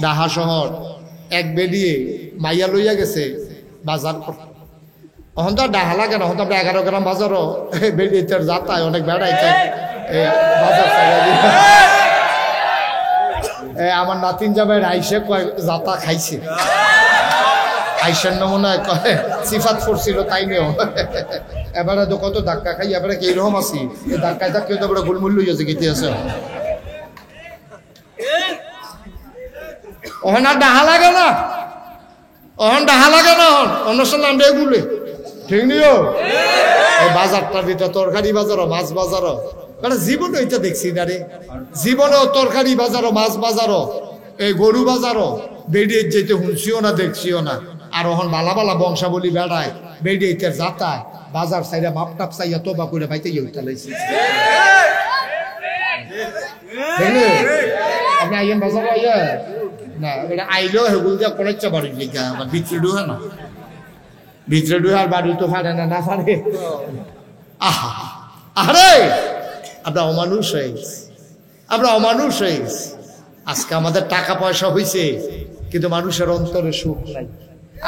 ঢাকা শহর এক বেরিয়ে মাইয়া লইয়া গেছে বাজার করতে। এখন তো ডাহা লাগে না, এখন তো আমরা 11 গ্রাম বাজারও বেরিয়ে যাতায় অনেক বেড়াইতে বাজার। আমার নাতিন জামাই আইসে কয় যাতা খাইছে, আইসার নমুনা কয় সিফাত পড়ছিল তাই নিয়েও। এবারে তো কত ধাক্কা খাই, এবারে কি রকম আছি, এই ধাক্কায় ধাক্কা তো এবারে গোলমূল্য হয়েছে গীতে আছে। ওখানে আর ডাহা লাগে না, ওখান ডাহা লাগে না, অনুষ্ঠান আমরা এগুলো ঠিক নিও। এই বাজারটার ভিতরে তরকারি বাজারও মাছ বাজারও জীবনে ওইটা দেখছি না রে, জীবনেও তরকারি বাজারও মাছ বাজারও এই গরু বাজারও বেরিয়ে যেতে শুনছিও না দেখছিও না। আর ওখান বালা বালা বংশাবলী বেড়ায় বেরিয়ে যাতায় বাজার সাইডে মাপ টাপ চাইয়া তোবা করে পাইতে ইউটা লাইছে। আপনি আইয়েন বাজার আইয়া না, এটা আইলেও হেগুল দিয়ে কোনো ইচ্ছা বাড়ি দিকে আবার ভিতরে ডুহে না, ভিতরে ডুহে আর বাড়ি তো ফাটে না, না ফাটে। আহা আরে আমরা অমানুষ হয়ে গেছি, আমরা অমানুষ হয়ে গেছি। আজকে আমাদের টাকা পয়সা হয়েছে কিন্তু মানুষের অন্তরে সুখ নাই।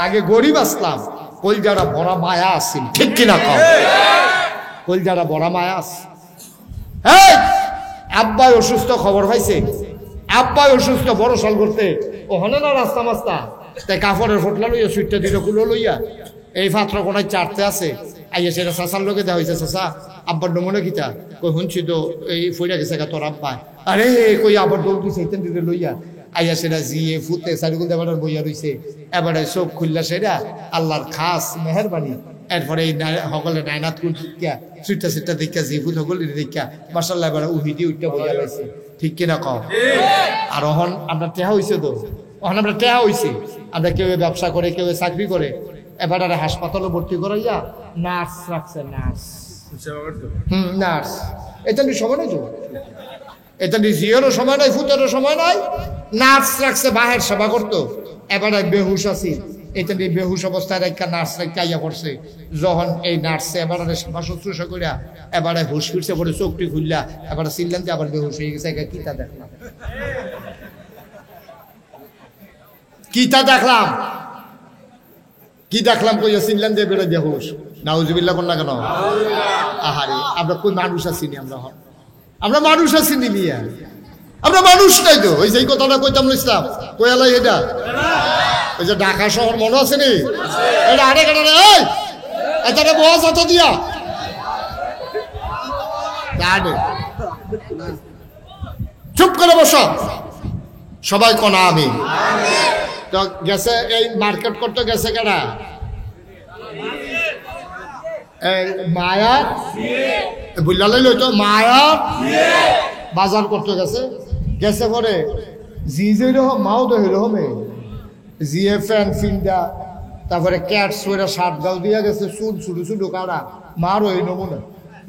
আগে গরিব আসলাম, কলজারা বড় মায়া আসছিল, ঠিক কিনা কম? কলজারা বড় মায়া আস। আব্বাই অসুস্থ, খবর পাইছে আব্বাই অসুস্থ, বড় সাল করতে ও হনে না রাস্তা মাস্তা, তাই কাপড়ের ফটলা লইয়া সুইটটা দিল কুলো লইয়া এই পাত্র কোনায় চারতে আছে। আইয়া সেটা চাষার লোকে দেওয়া হয়েছে, চাষা আব্বার নমুনা কিতা কই শুনছি তো এই ফইরা গেছে তোর আব্বাই। আরে কই আবার দৌড় সেইতেন দিতে লইয়া আইয়া সেটা জিয়ে ফুটে চারিগুল দেবার বইয়া রইছে। এবারে চোখ খুললা সেটা আল্লাহর খাস মেহরবানি। এরপরে এই সকলে নাইনাত কুটিয়া সুইটা সুইটা দেখা জি ফুট সকলে দেখা মার্শাল্লাহ এবারে উহিদি উঠটা বইয়া লাইছে, ঠিক কিনা কম? আর অহন আমরা টেহা হইছে তো, অহন আমরা টেহা হইছে, আমরা কেউ ব্যবসা করে কেউ চাকরি করে। এবারে হাসপাতালে ভর্তি করাইয়া নার্স রাখছে, নার্স নার্স। এটা নিয়ে সময় নাই তো, এটা নিয়ে জিওরও সময় নাই, ফুটেরও সময় নাই, নার্স রাখছে বাহের সেবা করতো। এবারে বেহুশ আছি, এটা নিয়ে বেহুশ অবস্থায় রেখা নার্স রেখা ইয়া করছে। যখন এই নার্সে এবারে সেবা শুশ্রূষা করিয়া এবারে হুশ ফিরছে, পরে চোখটি খুললা এবারে চিনলেন যে আবার বেহুশ হয়ে গেছে। কিতা দেখলাম, কিতা দেখলাম, কি দেখলাম কইয়া চিনলেন যে বেড়ে বেহুশ। নাউজুবিল্লাহ কোন না কেন? আহারে আমরা কই মানুষ আছিনি, আমরা আমরা মানুষ আছিনি মিয়া, আমরা মানুষ নাই তো। ওই যে কথাটা কইতাম ইসলাম কয়ালাই এটা, ওই যে ঢাকা শহর মনে আছে নি, এটা আরে কেন এটা বস অত দিয়া চুপ করে বস, সবাই কোনা আমি তো গেছে এই মার্কেট করতে গেছে কেনা মায়া বুঝলাম তো মায়া বাজার করতে গেছে। গেছে পরে জি যে রকম মাও তো এরকমে জিএ ফ্যান ফিন্ডা, তারপরে ক্যাট সোয়েরা শার্ট গাও দিয়া গেছে, চুল ছুটু ছুটু কাটা মারও এই নমুনা।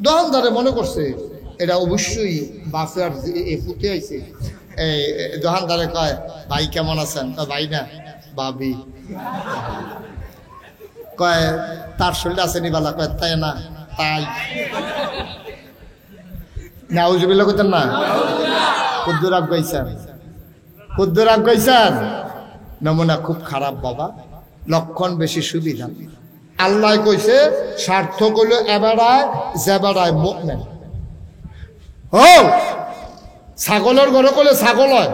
দোকানদারে মনে করছে এটা অবশ্যই বাফের ফুটে আইছে। এই দোকানদারে কয় ভাই কেমন আছেন? ভাই না ভাবি। কয় তার শরীর আছে নি বালা? কয় তাই না তাই। নাউজুবিল্লাহ কইতেন না, কুদ্দুর আগ গাইছেন, কুদ্দুর আগ গাইছেন। নমুনা খুব খারাপ বাবা, লক্ষণ বেশি সুবিধা। আল্লাহ কইছে স্বার্থ করলে এবারায় যেবারায় মুমিন। ও ছাগলের ঘরে করলে ছাগল হয়,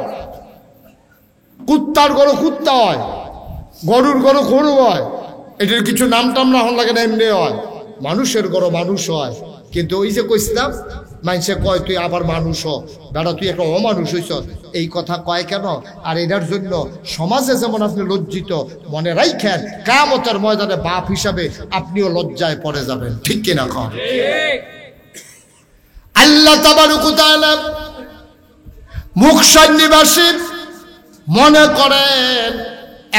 কুত্তার ঘরে কুত্তা হয়, গরুর ঘরে গরু হয়। এটার কিছু নাম টাম না হন লাগে না, এমনি হয়। মানুষের ঘরে মানুষ হয়, কিন্তু ওই যে কইছিলাম মানুষে কয় তুই আবার মানুষ হ বেড়া, তুই একটা অমানুষ হইছ, এই কথা কয় কেন? আর এটার জন্য সমাজে যেমন আপনি লজ্জিত, মনে রাখেন কিয়ামতের ময়দানে বাপ হিসাবে আপনিও লজ্জায় পড়ে যাবেন, ঠিক কিনা কন? আল্লাহ তাবারক ওয়া তাআলা মুকশার নিবাসী মনে করেন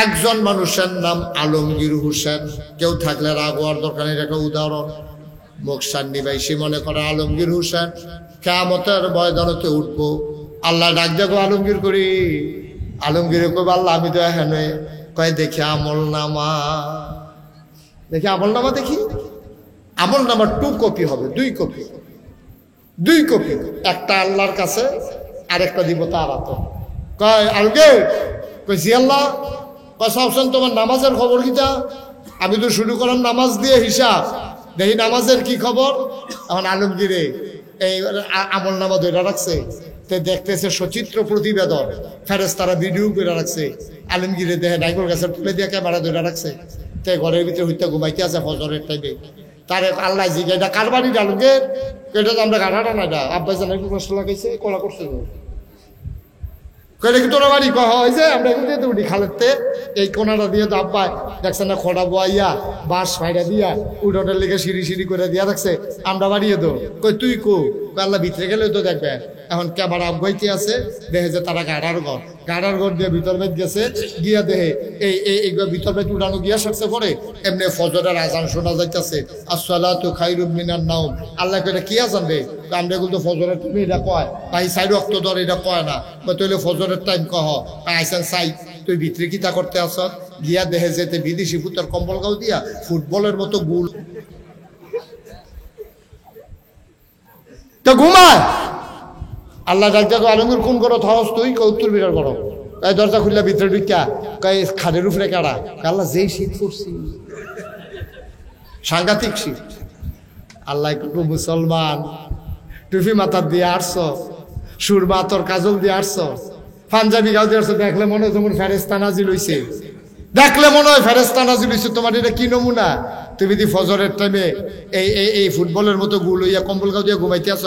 একজন মানুষের নাম আলমগীর হোসেন, কেউ থাকলে রাগ হওয়ার দরকার নেই, একটা উদাহরণ। মুকশার নিবাসী মনে করে আলমগীর হোসেন কিয়ামতের ময়দানেতে উঠবো। আল্লাহ ডাক দেখো আলমগীর করি, আলমগীর কব আল্লাহ আমি তো এখানে। কয় দেখি আমল নামা, দেখি আমল নামা, দেখি আমল নামার 2 কপি হবে, 2 কপি, 2 কপি, একটা আল্লাহর কাছে আরেকটা দিব তার হাতে। কয় আলমগীর কইছি আল্লাহ কসাবছেন তোমার নামাজের খবর কিটা? আমি তো শুরু করলাম নামাজ দিয়ে হিসাব, দেখি নামাজের কি খবর। এখন আলমগীরে এই আমল নামা ধরে রাখছে, তে দেখতেছে সচিত্র প্রতিবেদন, ফেরেশতারা ভিডিও করে রাখছে। আলমগীরে দেখে নাইকল গাছের তুলে দিয়ে ক্যামেরা ধরে রাখছে, তে ঘরের ভিতরে হইতে ঘুমাইতে আছে ফজরের টাইমে। তারে আল্লাহ জিজ্ঞাসা এটা কার বাড়ি আলমগীর? এটা তো আমরা গাড়াটা না, এটা আব্বাই জানাই কষ্ট লাগাইছে, কলা করছে কইলে কি তোরা বাড়ি কহ হয়েছে? আমরা এখন দিয়ে উঠি খালেতে এই কোনাটা দিয়ে তো আব্বাই দেখছে না খড়া বোয়াইয়া বাঁশ ফাইডা দিয়া উঠোনের লেগে সিঁড়ি সিঁড়ি করে দিয়া দেখছে আমরা বাড়িয়ে দো। কই তুই কো? আল্লাহ ভিতরে গেলেও তো দেখবে। এখন ক্যামেরা আবগাইতে আছে, দেখে যে তারা গাড়ার ঘর দিয়ে ভিতর বেদ গেছে, গিয়া দেহে এই ভিতর বেদ উঠানো গিয়া সারছে পরে এমনি ফজরের আজান শোনা যাইতেছে, আসসালাতু খায়রুম মিনান নাওম। আল্লাহ কইটা কি আজান রে? আমরা কিন্তু ফজরের টাইমে এটা কয়, ভাই সাইড রক্ত ধর এটা কয় না, তাহলে ফজরের টাইম কহ আইসান সাই তুই ভিতরে কিতা করতে আস? গিয়া দেহে যেতে বিদেশি ফুটার কম্বল গাও দিয়া ফুটবলের মতো গুল তো ঘুমায়। আল্লাহ ডাক্তার আলমগীর কোন করো থস তুই? উত্তর বিরাট করো। এই দরজা খুললা ভিতরে ঢুকিয়া কই খাদের উপরে কাড়া। আল্লাহ যেই শীত করছি, সাংঘাতিক শীত। আল্লাহ একটু মুসলমান টুপি মাথার দিয়ে আসছ, সুরমা তোর কাজল দিয়ে আসছ, পাঞ্জাবি গাও দিয়ে আসছ, দেখলে মনে হয় তোমার ফেরেশতা নাজিল হইছে, দেখলে মনে হয় ফেরেশতা নাজিল হইছে। তোমার এটা কি নমুনা? তুমি দি ফজরের টাইমে এই ফুটবলের মতো গুল হইয়া কম্বল গাও দিয়ে ঘুমাইতে আস।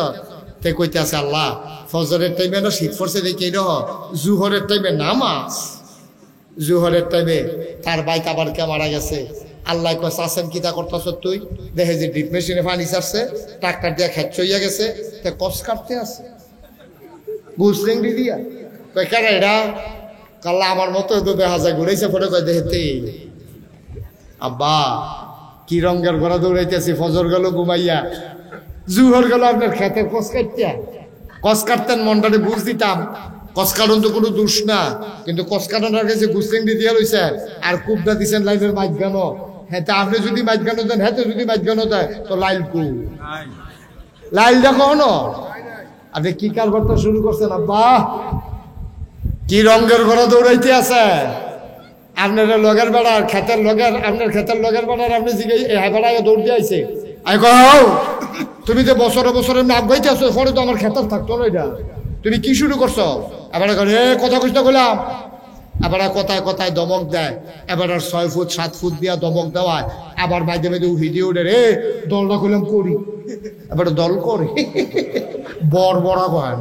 তে কইতে আছে আল্লাহ ফজরের টাইমে না শীত পড়ছে দেখে রহ, জুহরের টাইমে নামাজ, জুহরের টাইমে তার বাইক আবার কে মারা গেছে। আল্লাহ কস আসেন কিতা করতেছ তুই? দেখে যে ডিপ মেশিনে পানি ছাড়ছে, ট্রাক্টর দিয়ে খেচ্ছ হইয়া গেছে, তে কস কাটতে আছে গুসলেংড়ি দিয়া। কই কেন এটা? কাল্লা আমার মতো তো দেখা যায় ঘুরেছে পরে কয় দেখতে আব্বা কি রঙের ঘোড়া দৌড়াইতেছি, ফজর গেল ঘুমাইয়া, জুহর গেল আপনার খেতের কস কাটতে। কস কাটতেন মনটারে বুঝ দিতাম, কস কাটন তো কোনো দোষ না, কিন্তু কস কাটানোর কাছে গুসলেংড়ি দিয়া রয়েছে আর কুবটা দিচ্ছেন লাইনের মাঝখানো। হ্যাঁ আপনি যদি মাঝখানো দেন, হ্যাঁ যদি মাঝখানো দেয় তো লাইল কু লাইল দেখো ন। আপনি কি কারবারটা শুরু করছেন আব্বা? কি রঙের ঘোড়া দৌড়াইতে আছে আপনার লগের বেড়ার খেতের লগের, আপনার খেতের লগের বেড়ার আপনি হ্যাঁ বেড়ায় দৌড় দিয়ে আইছে। আমি কও তুমি যে বছরে বছরে নাক গাইতে আসো, পরে তো আমার খেতার থাকতো না, এটা তুমি কি শুরু করছো? এবার কথা কইতে গেলাম, এবার কথায় কথায় দমক দেয়, এবার 6 ফুট 7 ফুট দিয়া দমক দেওয়ায়, আবার মাঝে মাঝে ভিডিও উঠে রে দলটা করলাম করি, এবার দল করে বড় বড় কয়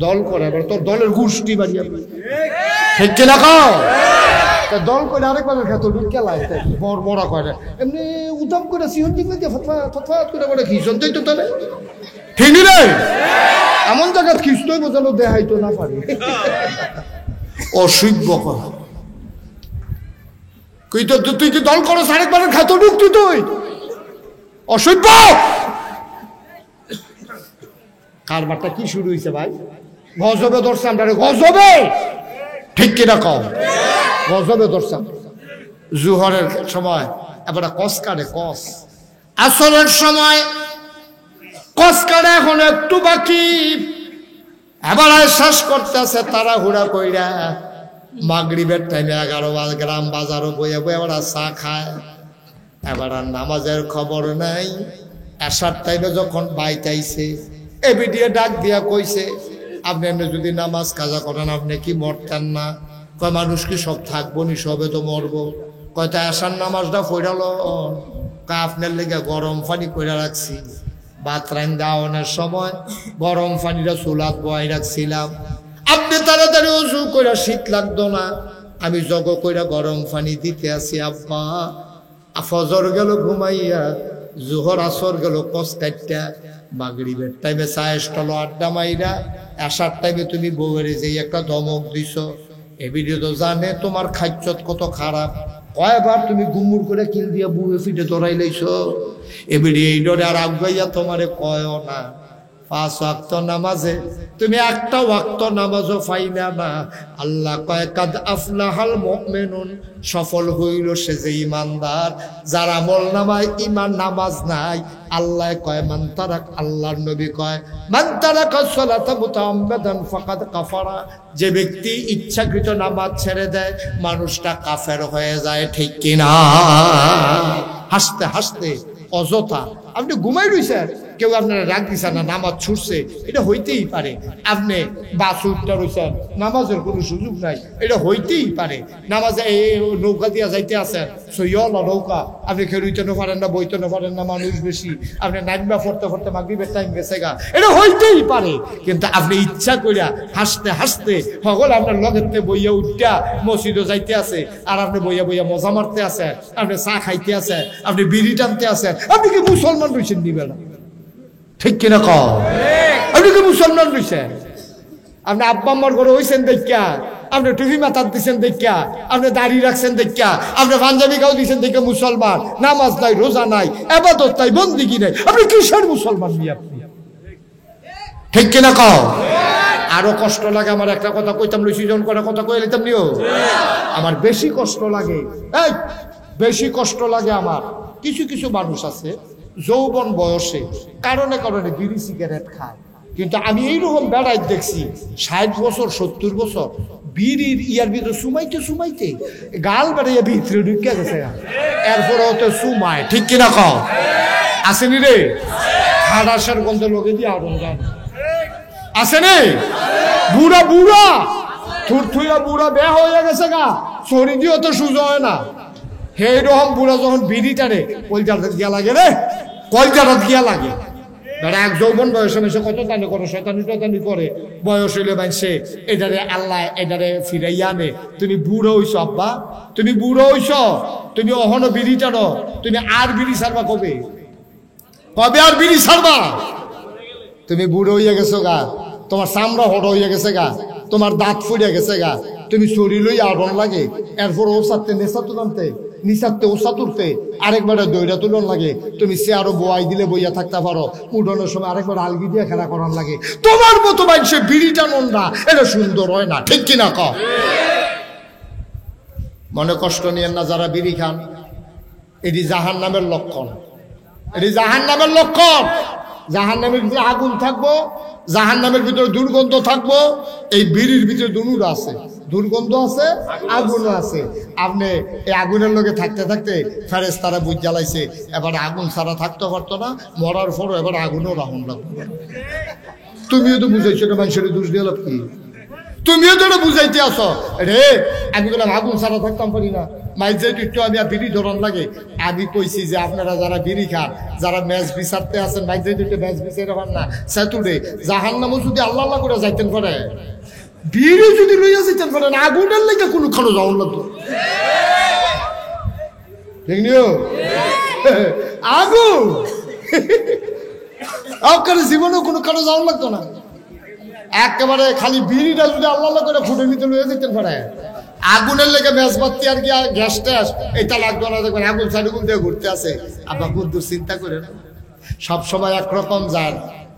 দল করে, এবার তোর দলের গোষ্ঠী বাড়িয়ে ঠিক কিনা কও? দল করে আরেকবার খেত খেলায় বড় বড় করে এমনি উদাম করে সিহন দিকে ফটফাট করে বলে খিচন তাই তো তাহলে ঠিক রে এমন জায়গা খিচতই বোঝানো দেখাইতো না পারি অসভ্য করা। তুই কি দল করো আরেকবারের খাতো ঢুকতি তুই অসভ্য। কারবারটা কি শুরু হয়েছে ভাই? গজবে ধরছে আমরা, গজবে ঠিক কিনা কম, গজবে ধরছে। জুহরের সময় এবার কস কাটে, কস আসরের সময় কস কাটে, এখন একটু বাকি, এবার শেষ করতেছে তারা হুড়া কইরা। মাগরিবের টাইমে 11 গ্রাম বাজারও বইয়া বই এবার চা খায়, এবার আর নামাজের খবর নাই। আসার টাইমে যখন বাইতাইছে এবিডিয়ে ডাক দিয়া কইছে আপনি যদি নামাজ কাজা করেন আপনি কি মরতেন না? কয় মানুষ কি সব থাকবো নি, সবে তো মরবো। কয়টা আসার নামাজটা ফইরালো, আপনার লেগে গরম পানি কইরা রাখছি, বাতরাইন দাওয়ানোর সময় গরম পানিটা চুলাত বয়াই রাখছিলাম, আপনি তাড়াতাড়ি উজু কইরা শীত লাগতো না, আমি জগ কইরা গরম পানি দিতে আসি। আব্বা ফজর গেল ঘুমাইয়া, জোহর আসর গেল কস কাটটা, মাগরিবের টাইমে চায়ের স্টল আড্ডা মাইরা, আসার টাইমে তুমি বউয়ের যে একটা ধমক দিছ। এ ভিডিও তো জানে তোমার খাদ্যত কত খারাপ, কয়বার তুমি গুমুর করে কিল দিয়া বুয়ে ফিটে দৌড়াই লাইছ। এ ভিডিও এই ডরে আর আগাইয়া তোমারে কয়ও না, 5 ওয়াক্ত নামাজে তুমি একটা ওয়াক্ত নামাজও পাইলা না। আল্লাহ কয় কাদ আফলাহাল মুমিনুন, সফল হইল সে যে ঈমানদার। যার আমলনামায় ঈমান নামাজ নাই, আল্লাহ কয় মান তারাক, আল্লাহর নবী কয় মান তারাকা সালাতা মুতাআম্মিদান ফাকাদ কাফারা। যে ব্যক্তি ইচ্ছাকৃত নামাজ ছেড়ে দেয় মানুষটা কাফের হয়ে যায়, ঠিক কিনা? হাসতে হাসতে অযথা আপনি ঘুমাই রইছেন, কেউ আপনারা রাগ দিচ্ছেন না, নামাজ ছুটছে, এটা হইতেই পারে। আপনি বাস উঠতে রয়েছেন, নামাজের কোনো সুযোগ নাই, এটা হইতেই পারে। নামাজে নৌকা দিয়া যাইতে আছেন, সইয়লা নৌকা, আপনি খেলুইতে না পারেন না, বইতে না পারেন না, মানুষ বেশি, আপনি নাইবা ফরতে ফরতে মাগরিবের টাইম গেছে গা, এটা হইতেই পারে। কিন্তু আপনি ইচ্ছা করিয়া হাসতে হাসতে সকল আপনার লগেতে বইয়া উঠা মসজিদও যাইতে আছে, আর আপনি বইয়া বইয়া মজা মারতে আছেন, আপনি চা খাইতে আছেন, আপনি বিড়ি টানতে আছেন। আপনি কি মুসলমান রয়েছেন নিবেলা? ঠিক কিনা কও? আপনি কি মুসলমান রয়েছেন? আপনি আব্বা আম্মার ঘরে হইছেন দেখা, আপনি টুপি মাথার দিচ্ছেন দেখা, আপনি দাড়ি রাখছেন দেখা, আপনি পাঞ্জাবি গাও দিচ্ছেন দেখে মুসলমান। নামাজ নাই, রোজা নাই, ইবাদত নাই, বন্দেগী নাই, আপনি কিসের মুসলমান নিয়ে আপনি? ঠিক কিনা কও? আরো কষ্ট লাগে আমার, একটা কথা কইতাম, লইছিজন করে কথা কই লিতাম নিও। আমার বেশি কষ্ট লাগে, এই বেশি কষ্ট লাগে আমার, কিছু কিছু মানুষ আছে যৌবন বয়সে কারণে কারণে বিড়ি সিগারেট খায়, কিন্তু আমি এইরকম বেড়াই দেখছি 60 বছর 70 বছর বিড়ির ইয়ার ভিতরে সুমাইতে সুমাইতে গাল বেড়াইয়া ভিতরে ঢুকে গেছে, এরপরে হতে সুমায়। ঠিক কিনা কও? আসেনি রে? খাড়াসের গন্ধ লোকে দিয়ে আগুন গান আসেনি? বুড়া বুড়া থুরথুইয়া বুড়া বেয়া হয়ে গেছে গা, শরীর দিয়ে তো সুযোগ হয় না। সেই রকম বুড়া যখন বিড়ি টানে কলজাটা গিয়া লাগে রে, কলজাটা গিয়া লাগে। বেড়া এক যৌবন বয়সে মেসে কত টানি করে, শয়তানি টয়তানি করে, বয়স হইলে মানছে এটারে আল্লাহ এটারে ফিরাইয়া আনে। তুমি বুড়ো হইছ আব্বা, তুমি বুড়ো হইছ, তুমি অহনো বিড়ি টানো, তুমি আর বিড়ি ছাড়বা কবে? কবে আর বিড়ি ছাড়বা? তুমি বুড়ো হইয়া গেছো গা, তোমার চামড়া হড় হইয়া গেছে গা, তোমার দাঁত ফুড়িয়া গেছে গা, তুমি শরীর লই আগুন লাগে, এরপর ও সাথে নেশা তুলানতে, নিশাতে ওষা তুলতে আরেকবার দইটা তুলন লাগে। তুমি সে আরো বয়াই দিলে বইয়া থাকতে পারো, উঠোনের সময় আরেকবার আলগি দিয়ে খেলা করার লাগে। তোমার মতো মানুষের বিড়িটা মনটা এটা সুন্দর হয় না, ঠিক কিনা কও? মনে কষ্ট নিয়েন না যারা বিড়ি খান, এটি জাহান নামের লক্ষণ, এটি জাহান নামের লক্ষণ। জাহান নামের ভিতরে আগুন থাকবো, জাহান নামের ভিতরে দুর্গন্ধ থাকবো। এই বিড়ির ভিতরে দুনুর আছে, দুর্গন্ধ আছে, আগুনও আছে। আপনি এই আগুনের লোকে থাকতে থাকতে ফেরেশতারা বুঝ জ্বালাইছে, এবার আগুন ছাড়া থাকতে পারতো না, মরার পরও এবার আগুনও রাখুন লাগবে। তুমিও তো বুঝাইছো না, মানুষের দোষ দিয়ে লাভ কি? তুমিও তো এটা বুঝাইতে আসো রে। আমি বললাম আগুন ছাড়া থাকতাম পারি না, মাইজ একটু আমি আর বিড়ি ধরন লাগে। আমি কইছি যে আপনারা যারা বিড়ি খান, যারা ম্যাচ বিচারতে আছেন, মাইজ একটু ম্যাচ বিচারে পান না, সেতুরে জাহান্নামও যদি আল্লাহ আল্লাহ করে যাইতেন পারে, বিড়ি যদি লইয়া যেতেন পারেন, আগুনের লেগে কোনো খানো যাওয়ার লাগতো। দেখনিও আগুন আপনার জীবনেও কোনো খানো যাওয়ার লাগতো না। একেবারে খালি বিড়িটা যদি আল্লাহ আল্লাহ করে ফুটে নিতে লইয়া যেতেন পারে, আগুনের লেগে ম্যাচ বাত্তি আর কি গ্যাস ট্যাস এটা লাগতো না। দেখবেন আগুন সাইডুগুন দিয়ে ঘুরতে আছে। আপনার বুদ্ধ চিন্তা করে না, সবসময় একরকম যান।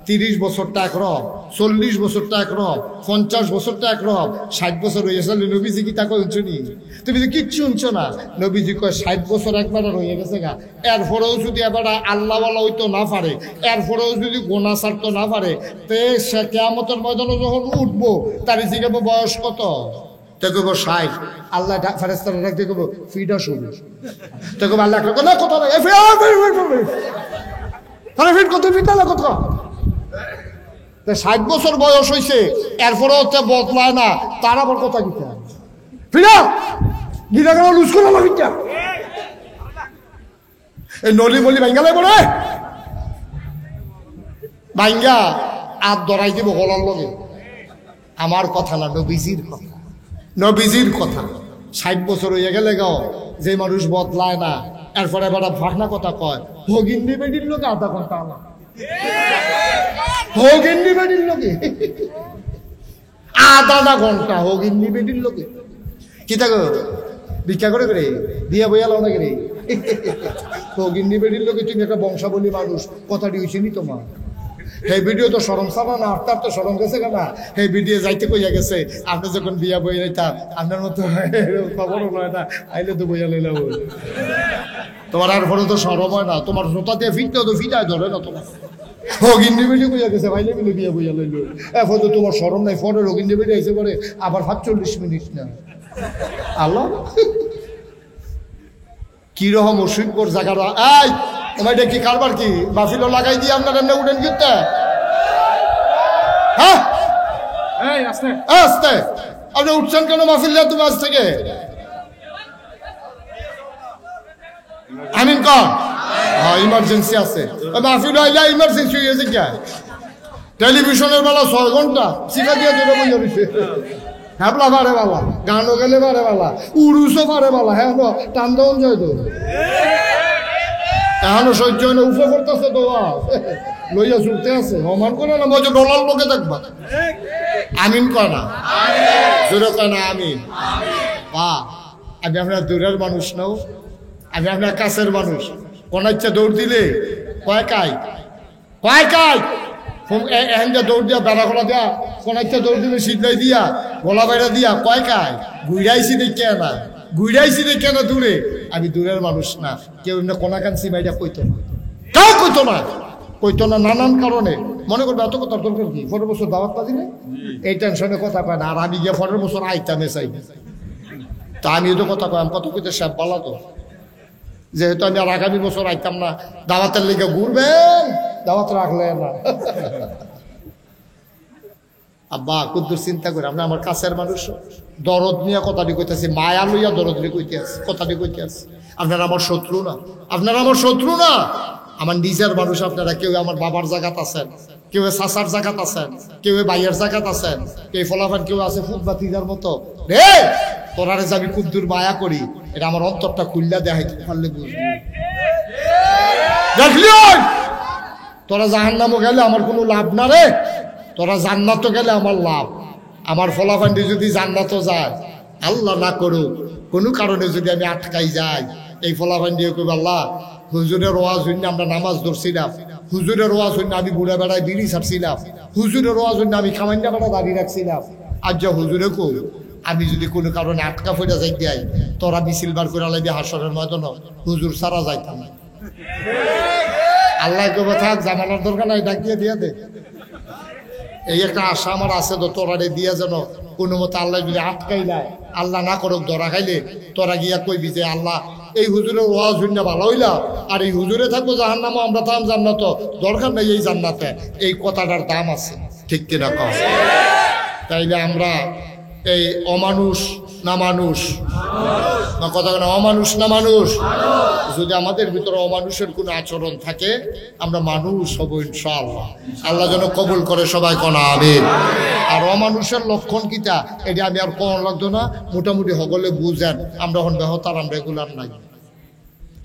30 বছরটা একরকম, 40 বছরটা একরকম, 50 বছরটা একরকম, 60 বছর হয়ে গেছে। নবীজি কি তা কই শুনি? তুমি তো কিচ্ছু শুনছো না। নবীজি কয় 60 বছর একবারে রয়ে গেছে গা, এরপরেও যদি এবার আল্লাহওয়ালা হইতো না পারে, এরপরেও যদি গোনা ছাড়তো না পারে, তে সে কিয়ামতের ময়দানে যখন উঠবো তার জিজ্ঞাসা বয়স কত? দেখব 60। আল্লাহ ফেরেশতারা ডাক দিয়ে কইব ফিডা শুরু। দেখব আল্লাহ কত না কত না তাহলে ফিট কত ফিট না কত? 60 বছর বয়স হয়েছে, এরপরে হচ্ছে বদলায় না, তার আবার কথা দিতে ফিরা গিরা গেল লুজ করে ফিটা এই নলি বলি ভাঙ্গালে পড়ে ভাঙ্গা আর দরাই দিব গলার লগে। আমার কথা না, নবীজির কথা, নবীজির কথা। 60 বছর হয়ে গেলে গাও যে মানুষ বদলায় না, এরপরে এবার ভাগনা কথা কয়, ভগিন্দি বেডির লোকে আধা ঘন্টা আমার হোগিন্দি বেডির লোকে আধা ঘন্টা হোগিন্দি বেডির লোকে কি থাকো ভিক্ষা করে করে দিয়া বইয়া লাও না করে হোগিন্দি বেডির লোকে। তুমি একটা বংশাবলী মানুষ, কথাটি হয়েছে নি তোমার? এই ভিডিও তো সরম সারা না, আপনার তো সরম গেছে কেনা, এই ভিডিও যাইতে কইয়া গেছে আপনি যখন বিয়া বই যাইতাম আপনার মতো খবর নয় না, আইলে তো বইয়া লইলাম। তোমার আর ফলে তো সরম হয় না, তোমার জোতা দিয়ে ফিরতে তো ফিটায় ধরে না তোমার। রোগিন্দি বেরিয়ে কইয়া গেছে ভাইলে মিলে বিয়া বইয়া লইল, এখন তো তোমার সরম নাই, ফলে রোগিন্দি বেরিয়ে এসে পরে আবার 45 মিনিট না। আল্লাহ কিরকম অসুখর জায়গাটা। এই তোমার এটা কি কারবার কি মাহফিলও লাগাই দিয়ে আপনার এমনি উঠেন কিনতে? হ্যাঁ আস্তে আস্তে আপনি উঠছেন কেন মাহফিল? তুমি আজ থেকে আমিন কর। হ্যাঁ ইমার্জেন্সি আছে, মাহফিল হইলে ইমার্জেন্সি হয়েছে কে? টেলিভিশনের বেলা 6 ঘন্টা শিখা দিয়ে দেবে বই যাবিছে। হ্যাপলা পারে বালা, গানও গেলে পারে বালা, উড়ুসও পারে বালা, হ্যাঁ টান দেওয়ান যায় তো এখনো সহ্য হয় না, উফে করতেছে তো লইয়া চুলতে আছে। অমান করে না মজা ডলার লোকে দেখবা। আমিন কয় না, জোরে কয় না আমিন। বা আমি আপনার দূরের মানুষ নাও, আমি আপনার কাছের মানুষ। কোন ইচ্ছা দৌড় দিলে কয় কাই এখন যা দৌড় দিয়া বেড়া খোলা দিয়া, কোন ইচ্ছা দৌড় দিলে শীতলাই দিয়া গলা বাইরা দিয়া কয় কাই ঘুরাইছি দেখে না, ঘুরাইছি দেখে না দূরে। আমি দূরের মানুষ না, কেউ এমনি কোনাকান্সি বাইরা কইতো না, কেউ কইতো না নানান কারণে। মনে করবে এত কথার দরকার কি? 15 বছর দাওয়াত না দিলে এই টেনশনে কথা কয় না, আর আমি গিয়ে 15 বছর আইতামে চাই। তা আমিও তো কথা কয়, আমি কত কইতে সব বলা তো, যেহেতু আমি আর আগামী বছর আইতাম না, দাওয়াতের লিগে ঘুরবেন, দাওয়াত রাখলে না। আব্বা কুদ্দুর চিন্তা করে আমরা আমার কাছের মানুষ, দরদ নিয়ে কথাটি কইতেছি, মায়া লইয়া দরদ নিয়ে কইতে আছে, কথাটি কইতে আছে। আপনারা আমার শত্রু না, আপনারা আমার শত্রু না, আমার নিজের মানুষ আপনারা। কেউ আমার বাবার জায়গাত আছেন, কেউ চাচার জায়গাত আছেন, কেউ ভাইয়ের জায়গাত আছেন, কেউ ফলাফান, কেউ আছে ফুটবাতিজার মতো। রে তোরারে যে আমি কুদ্দুর মায়া করি, এটা আমার অন্তরটা খুললা দেখাইতে পারলে বুঝবি। দেখলি তোরা জাহান্নামও গেলে আমার কোনো লাভ না রে, তোরা জান্নাত গেলে আমার লাভ। আমার ফলাফান্ডি যদি জান্নাত যায়, আল্লাহ না করুক কোনো কারণে যদি আমি আটকাই যাই, এই ফলাফান্ডিও কইব আল্লাহ হুজুরের ওয়াজ হইনি আমরা নামাজ ধরছিলাম, হুজুরের ওয়াজ হইনি আমি বুড়া বেড়ায় বিড়ি ছাড়ছিলাম, হুজুরের ওয়াজ হইনি আমি খামান্ডা বেড়া দাঁড়িয়ে রাখছিলাম। আর যা হুজুরে কই আমি যদি কোনো কারণে আটকা ফেরা যাই যাই, তোরা মিছিল বার করে আলাই দিয়ে হাসরের ময়দান হুজুর সারা যাইতাম না। আল্লাহ কবে থাক জামানোর দরকার নাই, ডাকিয়ে দিয়ে দে। এই একটা আশা আমার আছে তো, তোরা দিয়া যেন কোনো মতো আল্লাহ যদি আটকাই নাই, আল্লাহ না করুক ধরা খাইলে তোরা গিয়া কইবি যে আল্লাহ এই হুজুরের ওয়াজ হইনা ভালো হইলা, আর এই হুজুরে থাকবো জাহান্নামে, আমরা থাম জান্নাত, দরকার নেই এই জান্নাতে। এই কথাটার দাম আছে, ঠিক কিনা কম? তাইলে আমরা এই অমানুষ না মানুষ না, কথা না অমানুষ না মানুষ, যদি আমাদের ভিতরে অমানুষের কোনো আচরণ থাকে আমরা মানুষ হব ইনশাআল্লাহ। আল্লাহ যেন কবুল করে, সবাই কোনা আমিন। আর অমানুষের লক্ষণ কিটা এটা আমি আর কোন লাগতো না, মোটামুটি সকলে বুঝেন। আমরা এখন বেহতার, আমরা রেগুলার নাই,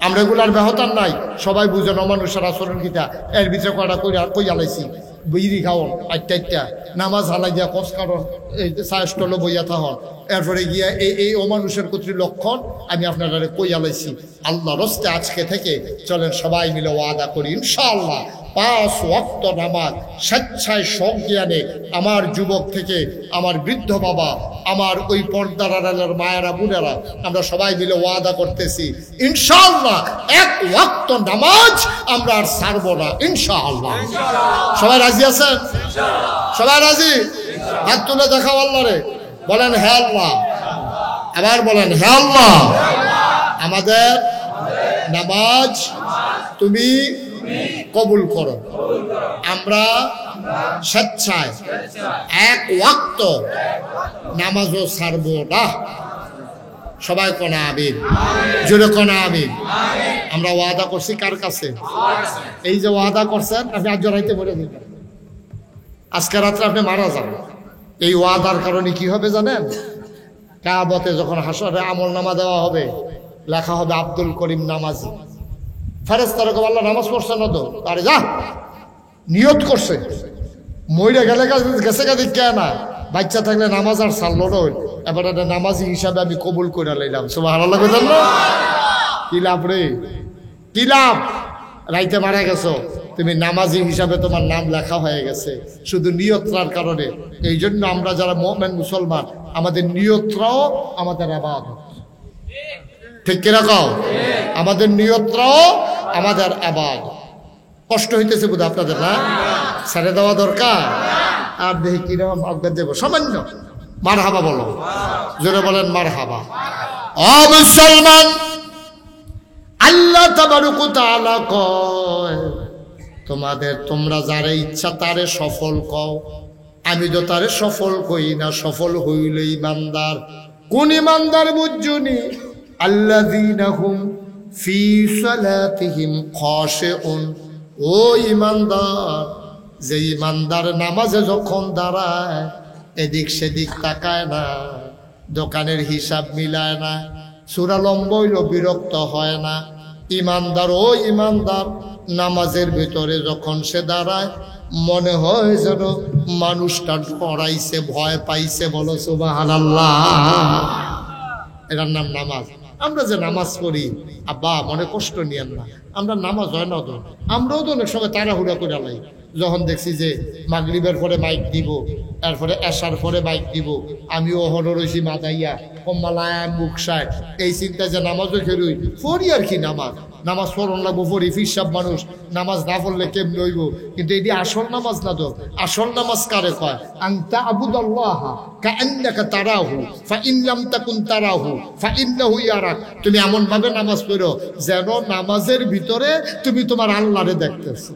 আমরা রেগুলার বেহতার নাই, সবাই বুঝেন অমানুষের আচরণ কিটা। এর ভিতরে কয়টা কই আলাইছি, বিড়ি খাওয়ন, আটটা নামাজ হালাই দিয়া কস কারণ এই চাষটলে বইয়া থাহন, এরপরে গিয়া এই অমানুষের কর্তৃ লক্ষণ আমি আপনারা কই আলাইছি। আল্লাহ রস্তে আজকে থেকে চলেন সবাই মিলে ওয়াদা করি ইনশাআল্লাহ 5 ওয়াক্ত নামাজ স্বেচ্ছায় সজ্ঞানে আমার যুবক থেকে আমার বৃদ্ধ বাবা, আমার ওই পর্দার আড়ালের মায়েরা বোনেরা, আমরা সবাই মিলে ওয়াদা করতেছি ইনশাআল্লাহ 1 ওয়াক্ত নামাজ আমরা আর ছাড়বো না ইনশাআল্লাহ। সবাই রাজি আছেন? সবাই রাজি? হাত তুলে দেখাও আল্লাহ রে, বলেন হে আল্লাহ, আবার বলেন হে আল্লাহ, আমাদের নামাজ তুমি কবুল করো। আমরা স্বেচ্ছায় 1 ওয়াক্ত নামাজও ছাড়বো না। সবাই কোনা আমিন, জোরে কোনা আমিন। আমরা ওয়াদা করছি কার কাছে? এই যে ওয়াদা করছেন আপনি আজ রাইতে মরে যাবেন, আজকে রাত্রে আপনি মারা যাবেন। এই ওয়াদার কারণে কি হবে জানেন? কিয়ামতে যখন হাসরে আমল নামা দেওয়া হবে, লেখা হবে আব্দুল করিম নামাজি। ফেরেশতারা কবে আল্লাহ নামাজ পড়ছে না তো, আরে যা নিয়ত করছে, মইরা গেলে গেছে গা দিক না, বাচ্চা থাকলে নামাজ আর ছাড়লো না, এবার একটা নামাজি হিসাবে আমি কবুল করে লাইলাম। সুবহানাল্লাহ কইতেন না? কি লাভ রে, কি লাভ? রাইতে মারা গেছো, তুমি নামাজি হিসাবে তোমার নাম লেখা হয়ে গেছে শুধু নিয়তরার কারণে। এই জন্য আমরা যারা মুমিন মুসলমান আমাদের নিয়তরাও আমাদের ইবাদত, ঠিক কিনা কও? আমাদের নিয়তরাও আমাদের ইবাদত। কষ্ট হইতেছে বোধ আপনাদের, না ছেড়ে দেওয়া দরকার। আর দেখি কিরকম অজ্ঞান দেব, সামান্য মারহাবা বলো, জোরে বলেন মারহাবা। ও মুসলমান, আল্লাহ তাবারক ওয়া তাআলা কয় তোমরা যারে ইচ্ছা তারে সফল কও, আমি তো তারে সফল কই না, সফল হইল ইমানদার। কোন ইমানদার বুঝুনি? আল্লাযীনা হুম ফি সালাতিহিম খাশিউন, ও ইমানদার, যে ইমানদার নামাজে যখন দাঁড়ায় এদিক সেদিক তাকায় না, দোকানের হিসাব মিলায় না, সূরা লম্বা হইল বিরক্ত হয় না। ইমানদার, ও ইমানদার, নামাজের ভিতরে যখন সে দাঁড়ায় মনে হয় যেন মানুষটা ডরাইছে, ভয় পাইছে। বলো সুবহানাল্লাহ। এটার নাম নামাজ। আমরা যে নামাজ পড়ি আব্বা মনে কষ্ট নিয়েন না, আমরা নামাজ হয় না তো, আমরাও তো অনেক সময় তাড়াহুড়া করে লাই। যখন দেখছি যে মাগরিবের পরে মাইক দিব, তারপরে এশার পরে মাইক দিব, আমিও হররসি মাদাইয়া কম্মালায় মুখ সায়, এই চিন্তা যে নামাজও খেলুই পড়ি আর কি। নামাজ পড়ন লাগবো, পড়ি ফিরসাব মানুষ, নামাজ না পড়লে কেমন হইব? কিন্তু এটি আসল নামাজ না তো। আসল নামাজ কারে কয়? আন তা'বুদাল্লাহা কাআন্নাকা তারাহু ফাইন লাম তাকুন তারাহু ফাইন্নাহু ইয়ারাক। তুমি এমন ভাবে নামাজ পড়ো যেন নামাজের ভিতরে তুমি তোমার আল্লাহরে দেখতেছো।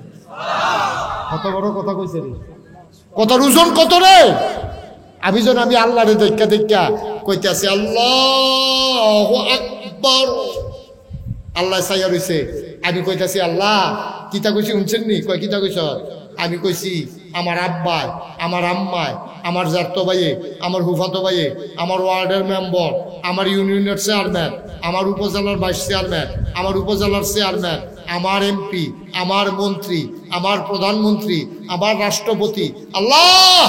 কত বড় কথা কইছে রে, কত ওজন কত রে। আমি যেন আমি আল্লাহরে দেখা কইতাছি আল্লাহু আকবার, আল্লাহ সাইয়া রইছে, আমি কইতাছি আল্লাহ। কিতা কইছি শুনছেন নি? কয় কিতা কইছ? আমি কইছি আমার আব্বা, আমার আম্মায়, আমার জাতো ভাইয়ে, আমার হুফাতো ভাইয়ে, আমার ওয়ার্ডের মেম্বার, আমার ইউনিয়নের চেয়ারম্যান, আমার উপজেলার ভাইস চেয়ারম্যান, আমার উপজেলার চেয়ারম্যান, আমার এমপি, আমার মন্ত্রী, আমার প্রধানমন্ত্রী, আমার রাষ্ট্রপতি, আল্লাহ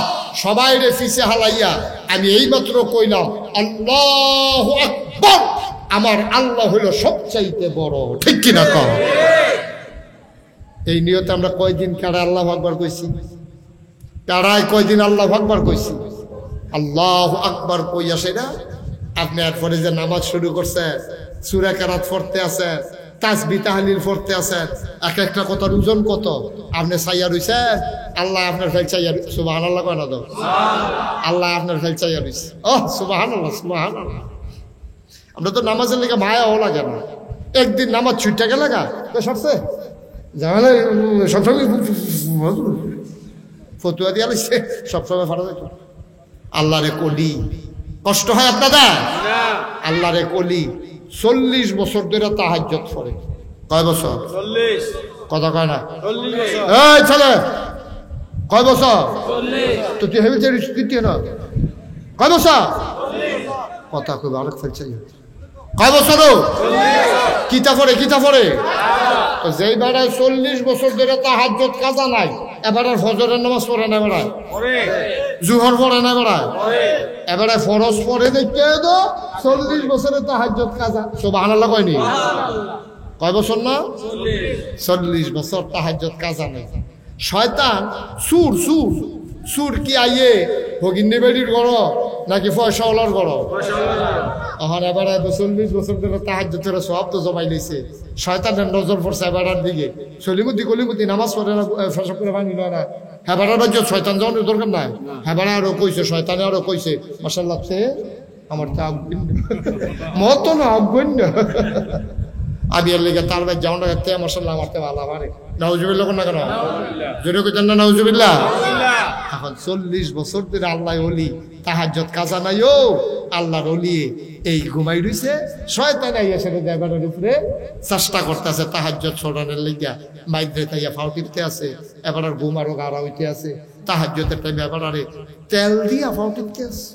সবাই রে ফিসে হালাইয়া আমি এইমাত্র কইলাম আল্লাহু আকবার, আমার আল্লাহ হইল সবচাইতে বড়। ঠিক কিনা কও? এই নিয়তে আমরা কয়দিন কারা আল্লাহু আকবার কইছি? কারাই কয়দিন আল্লাহু আকবার কইছি? আল্লাহু আকবার কইয়া সেটা আপনি এরপরে যে নামাজ শুরু করছেন, সূরা কেরাত পড়তে আছেন, তাসবিহ তাহলিল পড়তে আছেন, এক একটা কথার ওজন কত। আপনি চাইয়া রইছেন, আল্লাহ আপনার ফেল চাইয়া। সুবহানাল্লাহ কয় না তো? আল্লাহ আপনার ফেল চাইয়া রইছে। ওহ সুবহানাল্লাহ, সুবহানাল্লাহ। আমরা তো নামাজের লেগে মায়াও লাগে না। একদিন নামাজ ছুটে গেলে গা তো সরছে জামালে সবসময় ফতুয়া দিয়া লাগছে, সবসময় ফাটা যেত। আল্লাহ রে কলি, কষ্ট হয় আপনাদের? আল্লাহ রে কলি 40 বছর ধরে তাহাজ্জুদ পড়ে। কয় বছর? 40। কথা কয় না? 40 বছর। এই ছেলে কয় বছর? 40। তো তুই হেবি যে রিস্কিটি না কয় বছর? 40। কথা কই আরেক ফেলছে। কয় বছর? 40। কিতা পড়ে? তো যেই বেড়ায় 40 বছর ধরে তাহাজ্জুদ কাজা নাই, এবারে ফজরের নামাজ পড়ে না, বেড়ায় জোহর পড়ে না, বেড়ায় এবারে ফরজ পড়ে দেখতে তো 40 বছরে তাহাজ্জুদ কাজা। সুবহানাল্লাহ কয়নি? কয় বছর না? 40 বছর তাহাজ্জুদ কাজা নাই। শয়তান সুর কি আইয়ে ভগিনী বেড়ির গড় নাকি পয়সাওয়ালার গড়? এখন এবারে 40 বছর ধরে তাহাজ্জুদের সওয়াব তো জমাই লইছে। শয়তানের নজর পড়ছে এবারের দিকে। কলিমুদ্দি নামাজ পড়ে না, ফসব করে ভাঙি না। হেবারের রাজ্য শয়তান যাওয়ার দরকার নাই। হেবারে আরো কইছে, শয়তানে আরো কইছে মাশাআল্লাহ আমার তো মত না অজ্ঞন্য। আমি এর লেগে তার ভাই যাও না তে মাশাআল্লাহ আমার তো ভালো পারে। নাউজুবিল্লাহ কোন না কেন? জোরে কইতেন না নাউজুবিল্লাহ? এখন 40 বছর ধরে আল্লাহ ওলি তাহাজ্জুদ কাজা নাই। ও আল্লাহর ওলি এই ঘুমাই রইছে, শয়তান আইয়া সেটা দেবারের উপরে চেষ্টা করতেছে তাহাজ্জুদ ছড়ানোর লাগিয়া। মাইদ্রে তাইয়া ফাও টিপতে আছে, এবার আর ঘুম আরো গাড়া হইতে আছে। তাহাজ্জুদের টাইমে এবার আরে তেল দিয়া ফাও টিপতে আছে।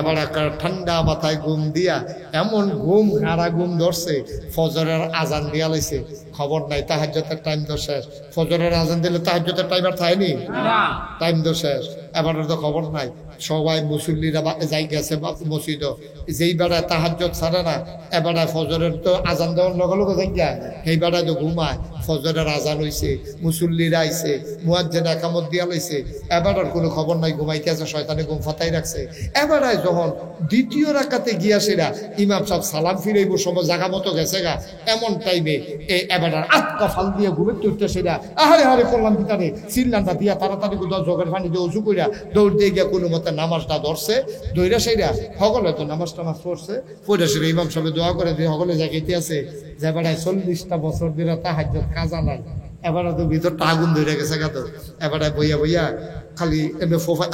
এবার ঠান্ডা মাথায় ঘুম দিয়া এমন ঘুম গাড়া ঘুম ধরছে, ফজরের আজান দিয়া লাইছে, খবর নাই তাহাজ্জুদের টাইম তো শেষ। ফজরের আজান দিলে তাহাজ্জুদের টাইম আর থাইনি, টাইম তো শেষ। এবার তো খবর নাই। সবাই মুসল্লিরা যাই গেছে মসজিদ, যেই বেড়ায় তাহাজ্জুদ ছাড়ে না, এবারে ফজরের তো আজান দেওয়ার লগে লগে যাই গা, সেই বেড়ায় তো ঘুমায়। ফজরের আজান হইছে, মুসল্লিরা আইছে, মুয়াজ্জিন একামত দিয়া লইছে, এবারের কোনো খবর নাই, ঘুমাইতে আছে, শয়তানে ঘুম ফাতাই রাখছে। এবারে যখন দ্বিতীয় রাকাতে গিয়া সেরা ইমাম সাহেব সালাম ফিরাইব, সব জায়গা মতো গেছে গা, এমন টাইমে এবারে আটকা ফাল দিয়ে ঘুমের তুলতে সেরা আহারে হারে করলাম ভিতরে সিল্লানটা দিয়া তাড়াতাড়ি জগের পানি দিয়ে উঁচু করিয়া দৌড় দিয়ে গিয়া কোনো মতে নামাজটা ধরছে, দৌড়া সেরা সকলে তো নামাজ টামাজ পড়ছে, পড়ে সেরা ইমাম সাহেব দোয়া করে দিয়ে সকলে জায়গাতে আছে যে বেড়ায় 40টা বছর ধরে তাহাজ্জুদ কাজা নাই, এবারে তো ভিতরটা আগুন ধরে গেছে গা, তো এবারে বইয়া বইয়া খালি এমনি ফোফা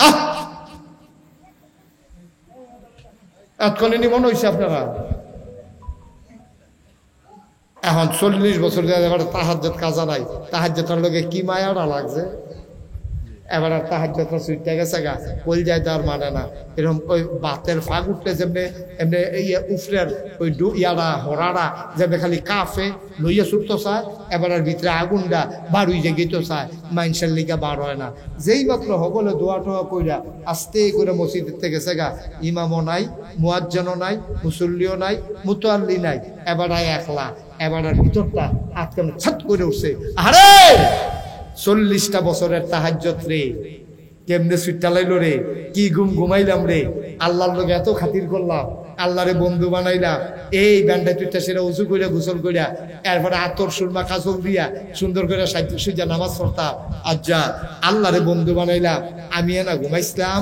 এতক্ষণে মনে হয়েছে আপনারা। এখন 40 বছর ধরে এবার তাহাজ্জুদ কাজা নাই, তাহাজ্জুদের লোকে কি মায়াটা লাগছে, এবার আর তাহাজ্জুদটা ছুটতে গেছে গা, কল যায় তার মানে না। এরকম ওই বাতের ফাঁক উঠলে যেমনি এমনি উফরের ওই ইয়ারা হরারা যেমনি খালি কাফে লইয়া ছুটতে চায়, এবার আর ভিতরে আগুনটা বাড়ুই যে গেতো চায়, মাইনসের লিগা বার হয় না। যেই মাত্র সকলে দোয়া টোয়া কইরা আস্তে করে মসজিদের থেকে গেছে গা, ইমামও নাই, মুয়াজ্জিনও নাই, মুসল্লিও নাই, মুতাল্লি নাই, এবার একলা, এবার আর ভিতরটা আটকে ছাত করে উঠছে। আরে 40টা বছরের তাহাজ্জুদ রে, কেমনে সুইটটা লাইলো রে, কি ঘুমাইলাম রে, আল্লাহর লোক এত খাতির করলাম, আল্লাহরে বন্ধু বানাইলাম, এই ব্যান্ডা তুইটা সেটা উঁচু করিয়া গোসল করিয়া এরপরে আতর সুরমা কাজল দিয়া সুন্দর করে সাহিত্য সুজা নামাজ পড়তাম, আজ্জা আল্লাহরে বন্ধু বানাইলাম, আমি না ঘুমাইছিলাম,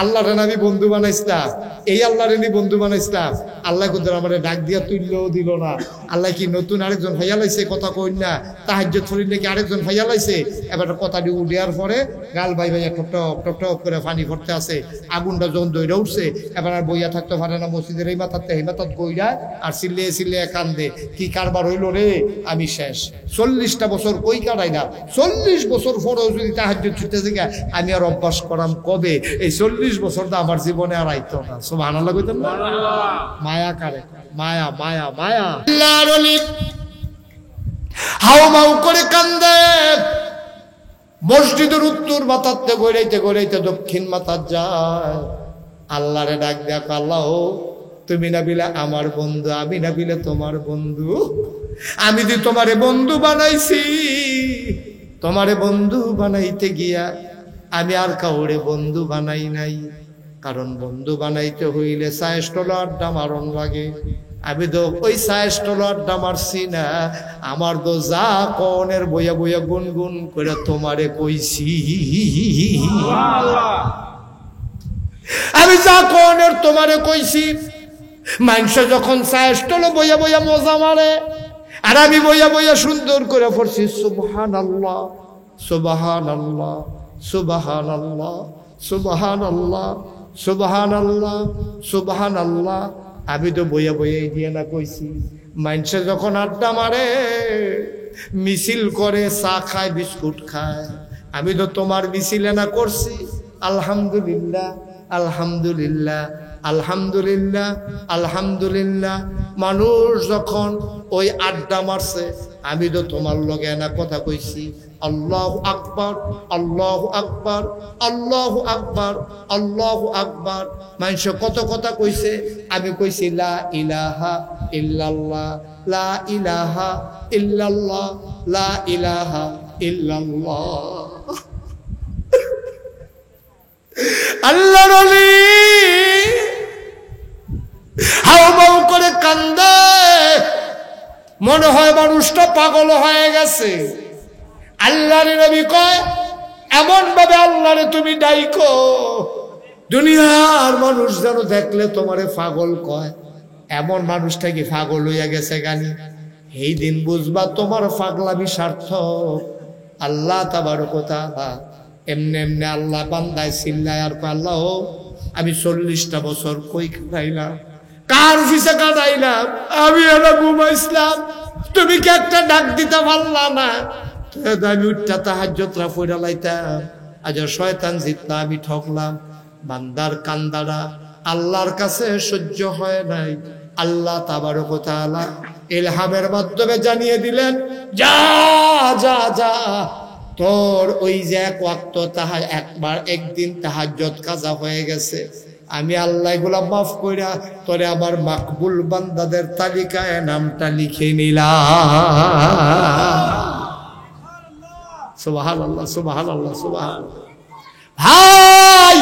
আল্লাহরে আমি বন্ধু বানাইছিলাম, এই আল্লাহরে নি বন্ধু বানাইছিলাম। আল্লাহ কোথাও আমার ডাক দিয়া তুললেও দিল না। আল্লাহ কি নতুন আরেকজন ভাইয়া লাইছে, কথা কই না, তাহাজ্জুদ ফরিদ নাকি আরেকজন ভাইয়া লাইছে, এবার কথাটি উঠিয়ার পরে গাল ভাই ভাইয়া টপ টপ টপ করে পানি ভরতে আছে, আগুনটা যখন দইরা উঠছে, এবার আর বইয়া থাকতে পারে না, মসজিদের এই মাথাতে এই মাথাত কইরা আর চিল্লিয়ে চিল্লিয়ে কান্দে, কি কারবার হইল রে, আমি শেষ। 40টা বছর কই কাটাইলাম, 40 বছর পরেও যদি তাহাজ্জুদ ছুটে যায়, আমি আর অভ্যাস করাম কবে, এই 40 বছরটা আমার জীবনে আর আইতো না। সুবহানাল্লাহ কইতেন না? মায়া কারে, মায়া মায়া মায়া। আল্লাহর ওলি হাউমাউ করে কান্দে, মসজিদের উত্তর মাথাতে গড়াইতে গড়াইতে দক্ষিণ মাথা যায়, আল্লাহরে ডাক দেখ, আল্লাহ তুমি না বিলে আমার বন্ধু, আমি না বিলে তোমার বন্ধু, আমি যে তোমারে বন্ধু বানাইছি, তোমারে বন্ধু বানাইতে গিয়া আমি আর কাউরে বন্ধু বানাই নাই, কারণ বন্ধু বানাইতে হইলে সায়েস্টল আড্ডা মারণ লাগে, আমি তো ওই সায়েস্টল আড্ডা মারছি না, আমার তো যা কনের বইয়া বইয়া গুনগুন করে তোমারে কইছি, আমি যা কনের তোমারে কইছি। মানুষ যখন সায়েস্টল বইয়া বইয়া মজা মারে, আর আমি বইয়া বইয়া সুন্দর করে পড়ছি সুবহানাল্লাহ সুবহানাল্লাহ সুবহানাল্লাহ সুবহানাল্লাহ সুবহানাল্লাহ সুবহানাল্লাহ, আমি তো বইয়া বইয়া দিয়ে না কইছি। মানুষে যখন আড্ডা মারে, মিছিল করে, চা খায়, বিস্কুট খায়, আমি তো তোমার মিছিলে না করছি আলহামদুলিল্লাহ আলহামদুলিল্লাহ আলহামদুলিল্লাহ আলহামদুলিল্লাহ। মানুষ যখন ওই আড্ডা মারছে, আমি তো তোমার লগে না কথা কইছি আল্লাহু আকবার আল্লাহু আকবার আল্লাহু আকবার আল্লাহু আকবার। মানুষ কত কথা কইছে, আমি কইছি লা ইলাহা ইল্লাল্লাহ লা ইলাহা ইল্লাল্লাহ লা ইলাহা ইল্লাল্লাহ। আল্লাহর ওলি হাউমাউ করে কান্দে, মনে হয় মানুষটা পাগল হয়ে গেছে। আল্লাহর নবী কয়, এমন ভাবে আল্লাহরে তুমি ডাইকো, দুনিয়ার মানুষ যেন দেখলে তোমারে পাগল কয়, এমন মানুষটা কি পাগল হইয়া গেছে গানি, এই দিন বুঝবা তোমার পাগলামি সার্থক। আল্লাহ তাবারক ওয়া তাআলা এমনি এমনি আল্লাহ বান্দায় চিল্লায় আর কয়, আল্লাহ আমি 40টা বছর কই কাটাইলাম, কার পিছে কাটাইলাম, আমি এলা ঘুমাইছিলাম, তুমি কি একটা ডাক দিতে পারলা না, আমি উঠটা তাহাজ্জুদরা পড়া লাইতাম, আজ শয়তান জিতলা, আমি ঠকলাম। বান্দার কান্দারা আল্লাহর কাছে সহ্য হয় নাই, আল্লাহ তাবারক ওয়া তাআলা ইলহামের মাধ্যমে জানিয়ে দিলেন, যা যা যা তোর ওই যে এক ওয়াক্ত একদিন তাহাজ্জুদ কাজা হয়ে গেছে, আমি আল্লাহ এগুলা মাফ কইরা তোরে আমার মাকবুল বান্দাদের তালিকায় নামটা লিখে নিলাম। সুবহানাল্লাহ সুবহানাল্লাহ সুবহানাল্লাহ। ভাই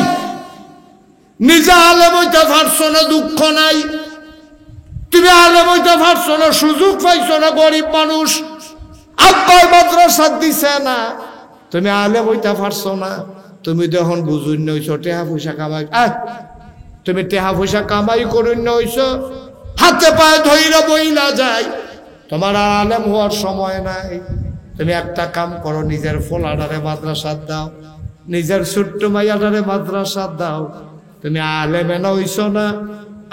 নিজে আলেম হইতে পারছো না, দুঃখ নাই। তুমি আলেম হইতে পারছো না, সুযোগ পাইছো না, গরিব মানুষ, আব্বাই মাদ্রাসা দিছে না, তুমি আলেম হইতে পারছো না। তুমি যখন বুঝুন হইছো টেহা পয়সা কামাই, তুমি টেহা পয়সা কামাই করুন হইছো, হাতে পায়ে ধইরা বইলা যায়, তোমার আর আলেম হওয়ার সময় নাই। তুমি একটা কাম করো, নিজের ফোলাডারে মাদ্রাসা দাও, নিজের ছোট্ট মাইয়াডারে মাদ্রাসা দাও। তুমি আলেমে না হইছো না,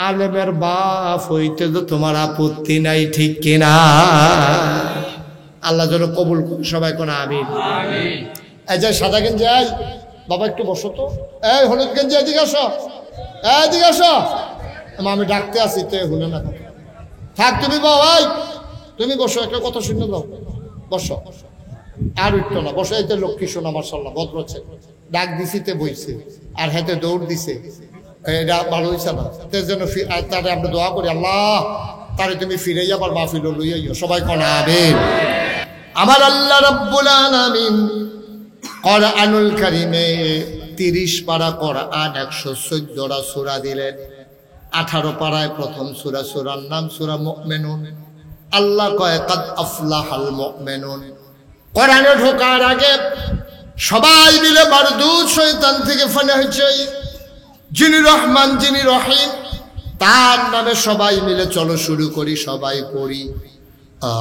আলেমের বাপ হইতে তো তোমার আপত্তি নাই, ঠিক কিনা? আল্লাহ যেন কবুল করে, সবাই কোন আমিন। এই যে সাদা গেঞ্জি, আই বাবা একটু বসো তো, এই হলুদ গেঞ্জি এদিকে আসো, এদিকে আসো, আমি ডাকতে আসি তো হলো না, থাক তুমি বাবাই, তুমি বসো, একটা কথা শুনে দাও, বসো, আর উঠতো না, বসো। এই তো লক্ষ্মী শোনা মাশাআল্লাহ, ভদ্র ছে, ডাক দিছিতে বইছে আর হাতে দৌড় দিছে, এটা ভালো হয়েছে না, যেন তারে আমরা দোয়া করি, আল্লাহ তারে তুমি ফিরে আবার মাহফিল লইয়া, সবাই কোন আমিন। আমার আল্লাহ রাব্বুল আলামিন কোরআনুল কারীমে 30 পারা কোরআন 114টা সূরা দিলেন। 18 পারায় প্রথম সূরা, সূরার নাম সূরা মুমিনুন। আল্লাহ কয় কাদ আফলাহাল মুমিনুন। কোরআনে ঢোকার আগে সবাই মিলে মারদুদ শয়তান থেকে ফানাহ চাই, যিনি রহমান যিনি রহিম, তার নামে সবাই মিলে চলো শুরু করি, সবাই পড়ি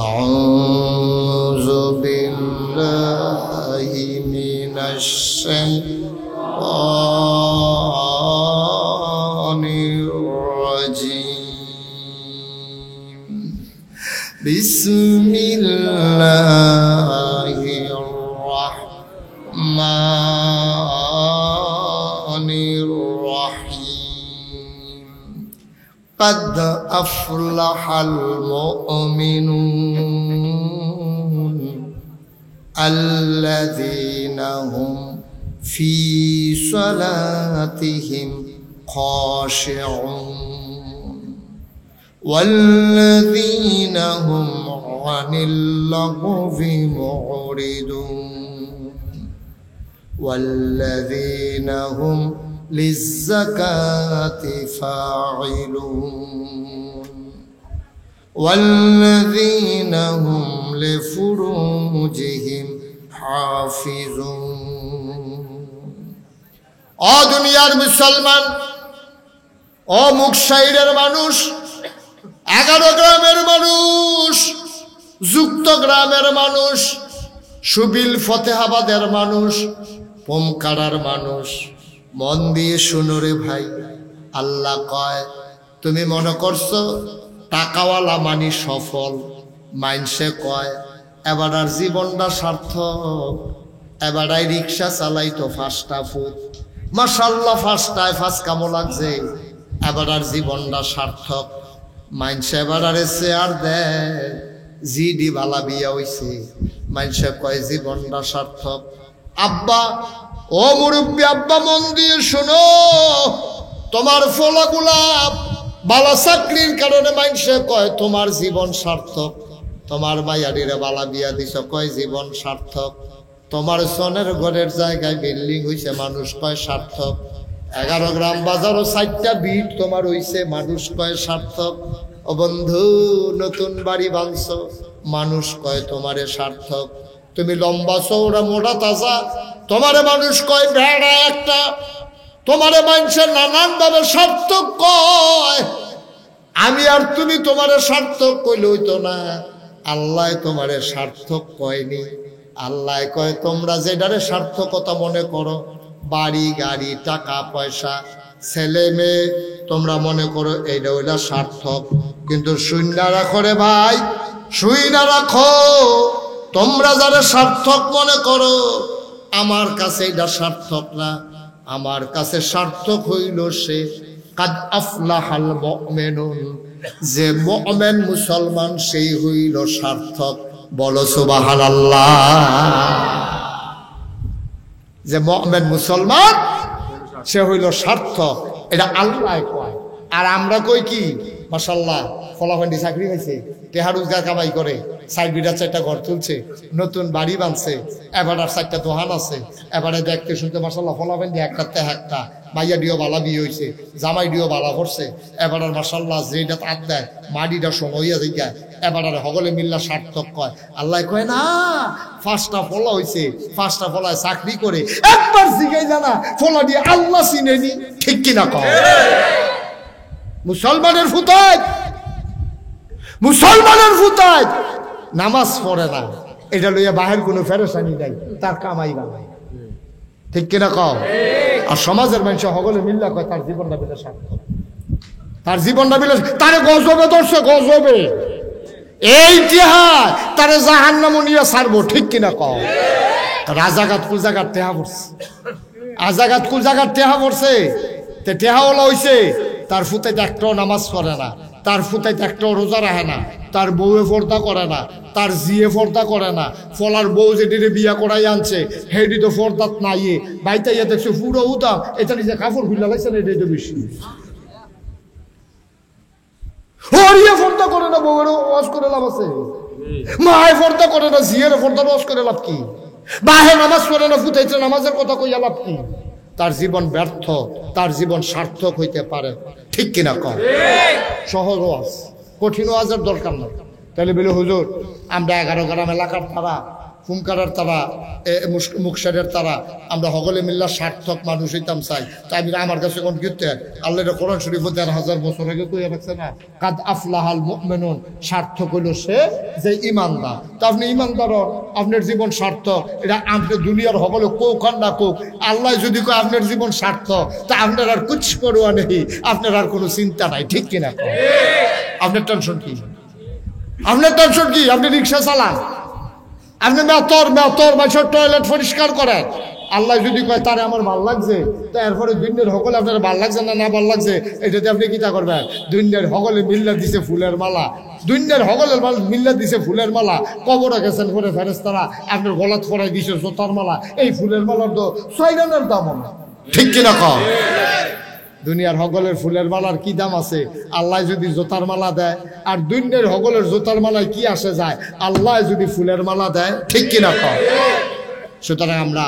আউযু বিল্লাহি মিনাশ শাইতানির রাজিম। বিসমিল্লাহির রাহমানির রাহিম। قد أفلح المؤمنون الذين هم في صلاتهم خاشعون والذين هم عن اللغو معرضون والذين هم للزكاة فاعلون والذين هم لفروجهم حافظون। ও দুনিয়ার মুসলমান, ও মুকশাইরের মানুষ, 11 গ্রামের মানুষ, যুক্ত গ্রামের মানুষ, সুবিল ফতেহাবাদের মানুষ, পোমকাড়ার মানুষ, মন দিয়ে শুনো রে ভাই। আল্লাহ কয়, তুমি মনে করছো টাকাওয়ালা মানি সফল, মাইনসে কয় এবার আর জীবনটা সার্থক, এবার রিক্সা চালাইতো 5টা ফুট, মাশাআল্লাহ 5টায় 5 কামো লাগছে, এবার আর জীবনটা সার্থক। মাইনসে এবার আরে চেয়ার দেয়, জিডি বালা বিয়া হইছে, মাইনসে কয় জীবনটা সার্থক। আব্বা, ও মুরব্বী আব্বা, মন দিয়ে শোনো, তোমার ফলাগুলা বালা চাকরির কারণে মাইনসে কয় তোমার জীবন সার্থক, তোমার মাইয়াডিরে বালা বিয়া দিছ কয় জীবন সার্থক, তোমার সোনের ঘরের জায়গায় বিল্ডিং হইছে মানুষ কয় সার্থক, 11 গ্রাম বাজারও 4টা বিট তোমার হইছে মানুষ কয় সার্থক। ও বন্ধু, নতুন বাড়ি বাঁধছ, মানুষ কয় তোমারে সার্থক। তুমি লম্বা চৌড়া মোটা তাজা, তোমারে মানুষ কয় ভেড়া একটা, তোমারে মানুষের নানান ভাবে সার্থক কয়। আমি আর তুমি তোমারে সার্থক কইলে হইতো না, আল্লাহ তোমারে সার্থক কয়নি। আল্লাহ কয় তোমরা যেটারে সার্থকতা মনে করো, বাড়ি গাড়ি টাকা পয়সা ছেলে মেয়ে, তোমরা মনে করো এইটা ওইটা সার্থক, কিন্তু শূন্য রাখো রে ভাই, শূন্য রাখো, তোমরা যারা সার্থক মনে করো, আমার কাছে এটা সার্থক না। আমার কাছে সার্থক হইল সে কাদ আফলাহাল মুমিনুন, যে মুমিন মুসলমান সেই হইল সার্থক। বলো সুবহানাল্লাহ। যে মুমিন মুসলমান সে হইল সার্থক, এটা আল্লাহ কয়। আর আমরা কই কি মাশাআল্লাহ ফলাফান্ডি চাকরি হয়েছে, টেহা রোজগার কামাই করে, সাইড বিটার 4টা ঘর তুলছে, নতুন বাড়ি বানছে, এবার আর 4টা দোকান আছে, এবারে দেখতে শুনতে মাশাআল্লাহ ফলাফান্ডি একটা মাইয়া ডিও বালা বিয়ে হয়েছে, জামাই ডিও বালা করছে, এবার আর মাশাআল্লাহ যেটা তার দেয় মাটিটা সময় যায়, এবার আর হগলে মিল্লা সার্থক কয়। আল্লাহ কয় না, 5টা ফলা হয়েছে, 5টা ফলায় চাকরি করে, একবার জিগাই জানা ফলা দিয়ে আল্লাহ চিনেনি, ঠিক কিনা কয়? মুসলমানের ফুতায় নামাজ পড়ে না, এটা লইয়া বাহির কোনো ফেরেশানি নাই, তার কামাই বানাই, ঠিক কিনা কও? আর সমাজের মানুষ হগলে মিল্লা কয় তার জীবনটা বিলে সার্থক, তার জীবনটা বিলে, তারে গজবে ধরছে, গজবে এই জিহাদ তারে জাহান্নামে নিয়ে ছাড়বো, ঠিক কিনা কও? রাজাঘাট কুল জায়গার টেহা পড়ছে, আজাঘাট কুল জায়গার টেহা পড়ছে, তে টেহাওয়ালা হইছে, তার ফুতাইতে একটাও নামাজ পড়ে না, তার ফুতাইতে একটাও রোজা রাখে না, তার বউয়ে পর্দা করে না, তার জিয়ে পর্দা করে না, ফলার বউ যেটিরে বিয়া করাই আনছে হেডি তো পর্দাত নাই, বাইতাইয়া দেখছে পুরো উদাম, এটা নিজে কাপড় খুলে লাগছে না, এটাই তো বেশি। হরিয়া পর্দা করে না, বউয়ের ওয়াজ করে লাভ আছে, মায় পর্দা করে না, জিয়ের পর্দার ওয়াজ করে লাভ কি? বাহে নামাজ পড়ে না, ফুতাইছে নামাজের কথা কইয়া লাভ কি? তার জীবন ব্যর্থ, তার জীবন সার্থক হইতে পারে, ঠিক কিনা কম? সহজ ওয়াজ, কঠিন ওয়াজের দরকার নাই। তাহলে বলে হুজুর আমরা 11 গ্রাম এলাকার তারা, ফুমকারের তারা, মুকসারের তারা, আমরা হগলে মিল্লা সার্থক মানুষ হইতাম চাই, তাই আমার কাছে কোন কিতে আল্লাহর কোরআন শরীফ 1000 বছর আগে কইয়া রাখছে না, কাদ আফলাহাল মুমিনুন, সার্থক হইল সে যে ইমানদার। তো আপনি ইমানদার, আপনার জীবন সার্থক, এটা আপনি দুনিয়ার হগলে কোখান না কোক, আল্লাহ যদি কয় আপনার জীবন সার্থক, তা আপনার আর কুছ পড়ুয়া নেই, আপনার আর কোনো চিন্তা নাই, ঠিক কিনা? আপনার টেনশন কি? আপনার টেনশন কি? আপনি রিক্সা চালান, আপনি মেতর বাসর টয়লেট পরিষ্কার করেন, আল্লাহ যদি কয় তারে আমার ভাল লাগছে, তো এরপরে দুনিয়ার হকলে আপনার ভাল লাগছে না ভাল লাগছে, এটাতে আপনি কিতা করবেন? দুনিয়ার হকলে মিল্লা দিছে ফুলের মালা, দুনিয়ার হকলের মিল্লা দিছে ফুলের মালা, কবরে গেছেন করে ফেরেশতারা আপনার গলাত পরাই দিছে জোতার মালা, এই ফুলের মালার তো 6 রানের দাম না, ঠিক কিনা কও? দুনিয়ার হগলের ফুলের মালার কি দাম আছে? আল্লাহ যদি জোতার মালা দেয়, আর দুনিয়ার হগলের জোতার মালায় কি আসে যায়? আল্লাহ যদি ফুলের মালা দেয়, ঠিক কিনা কও? সুতরাং আমরা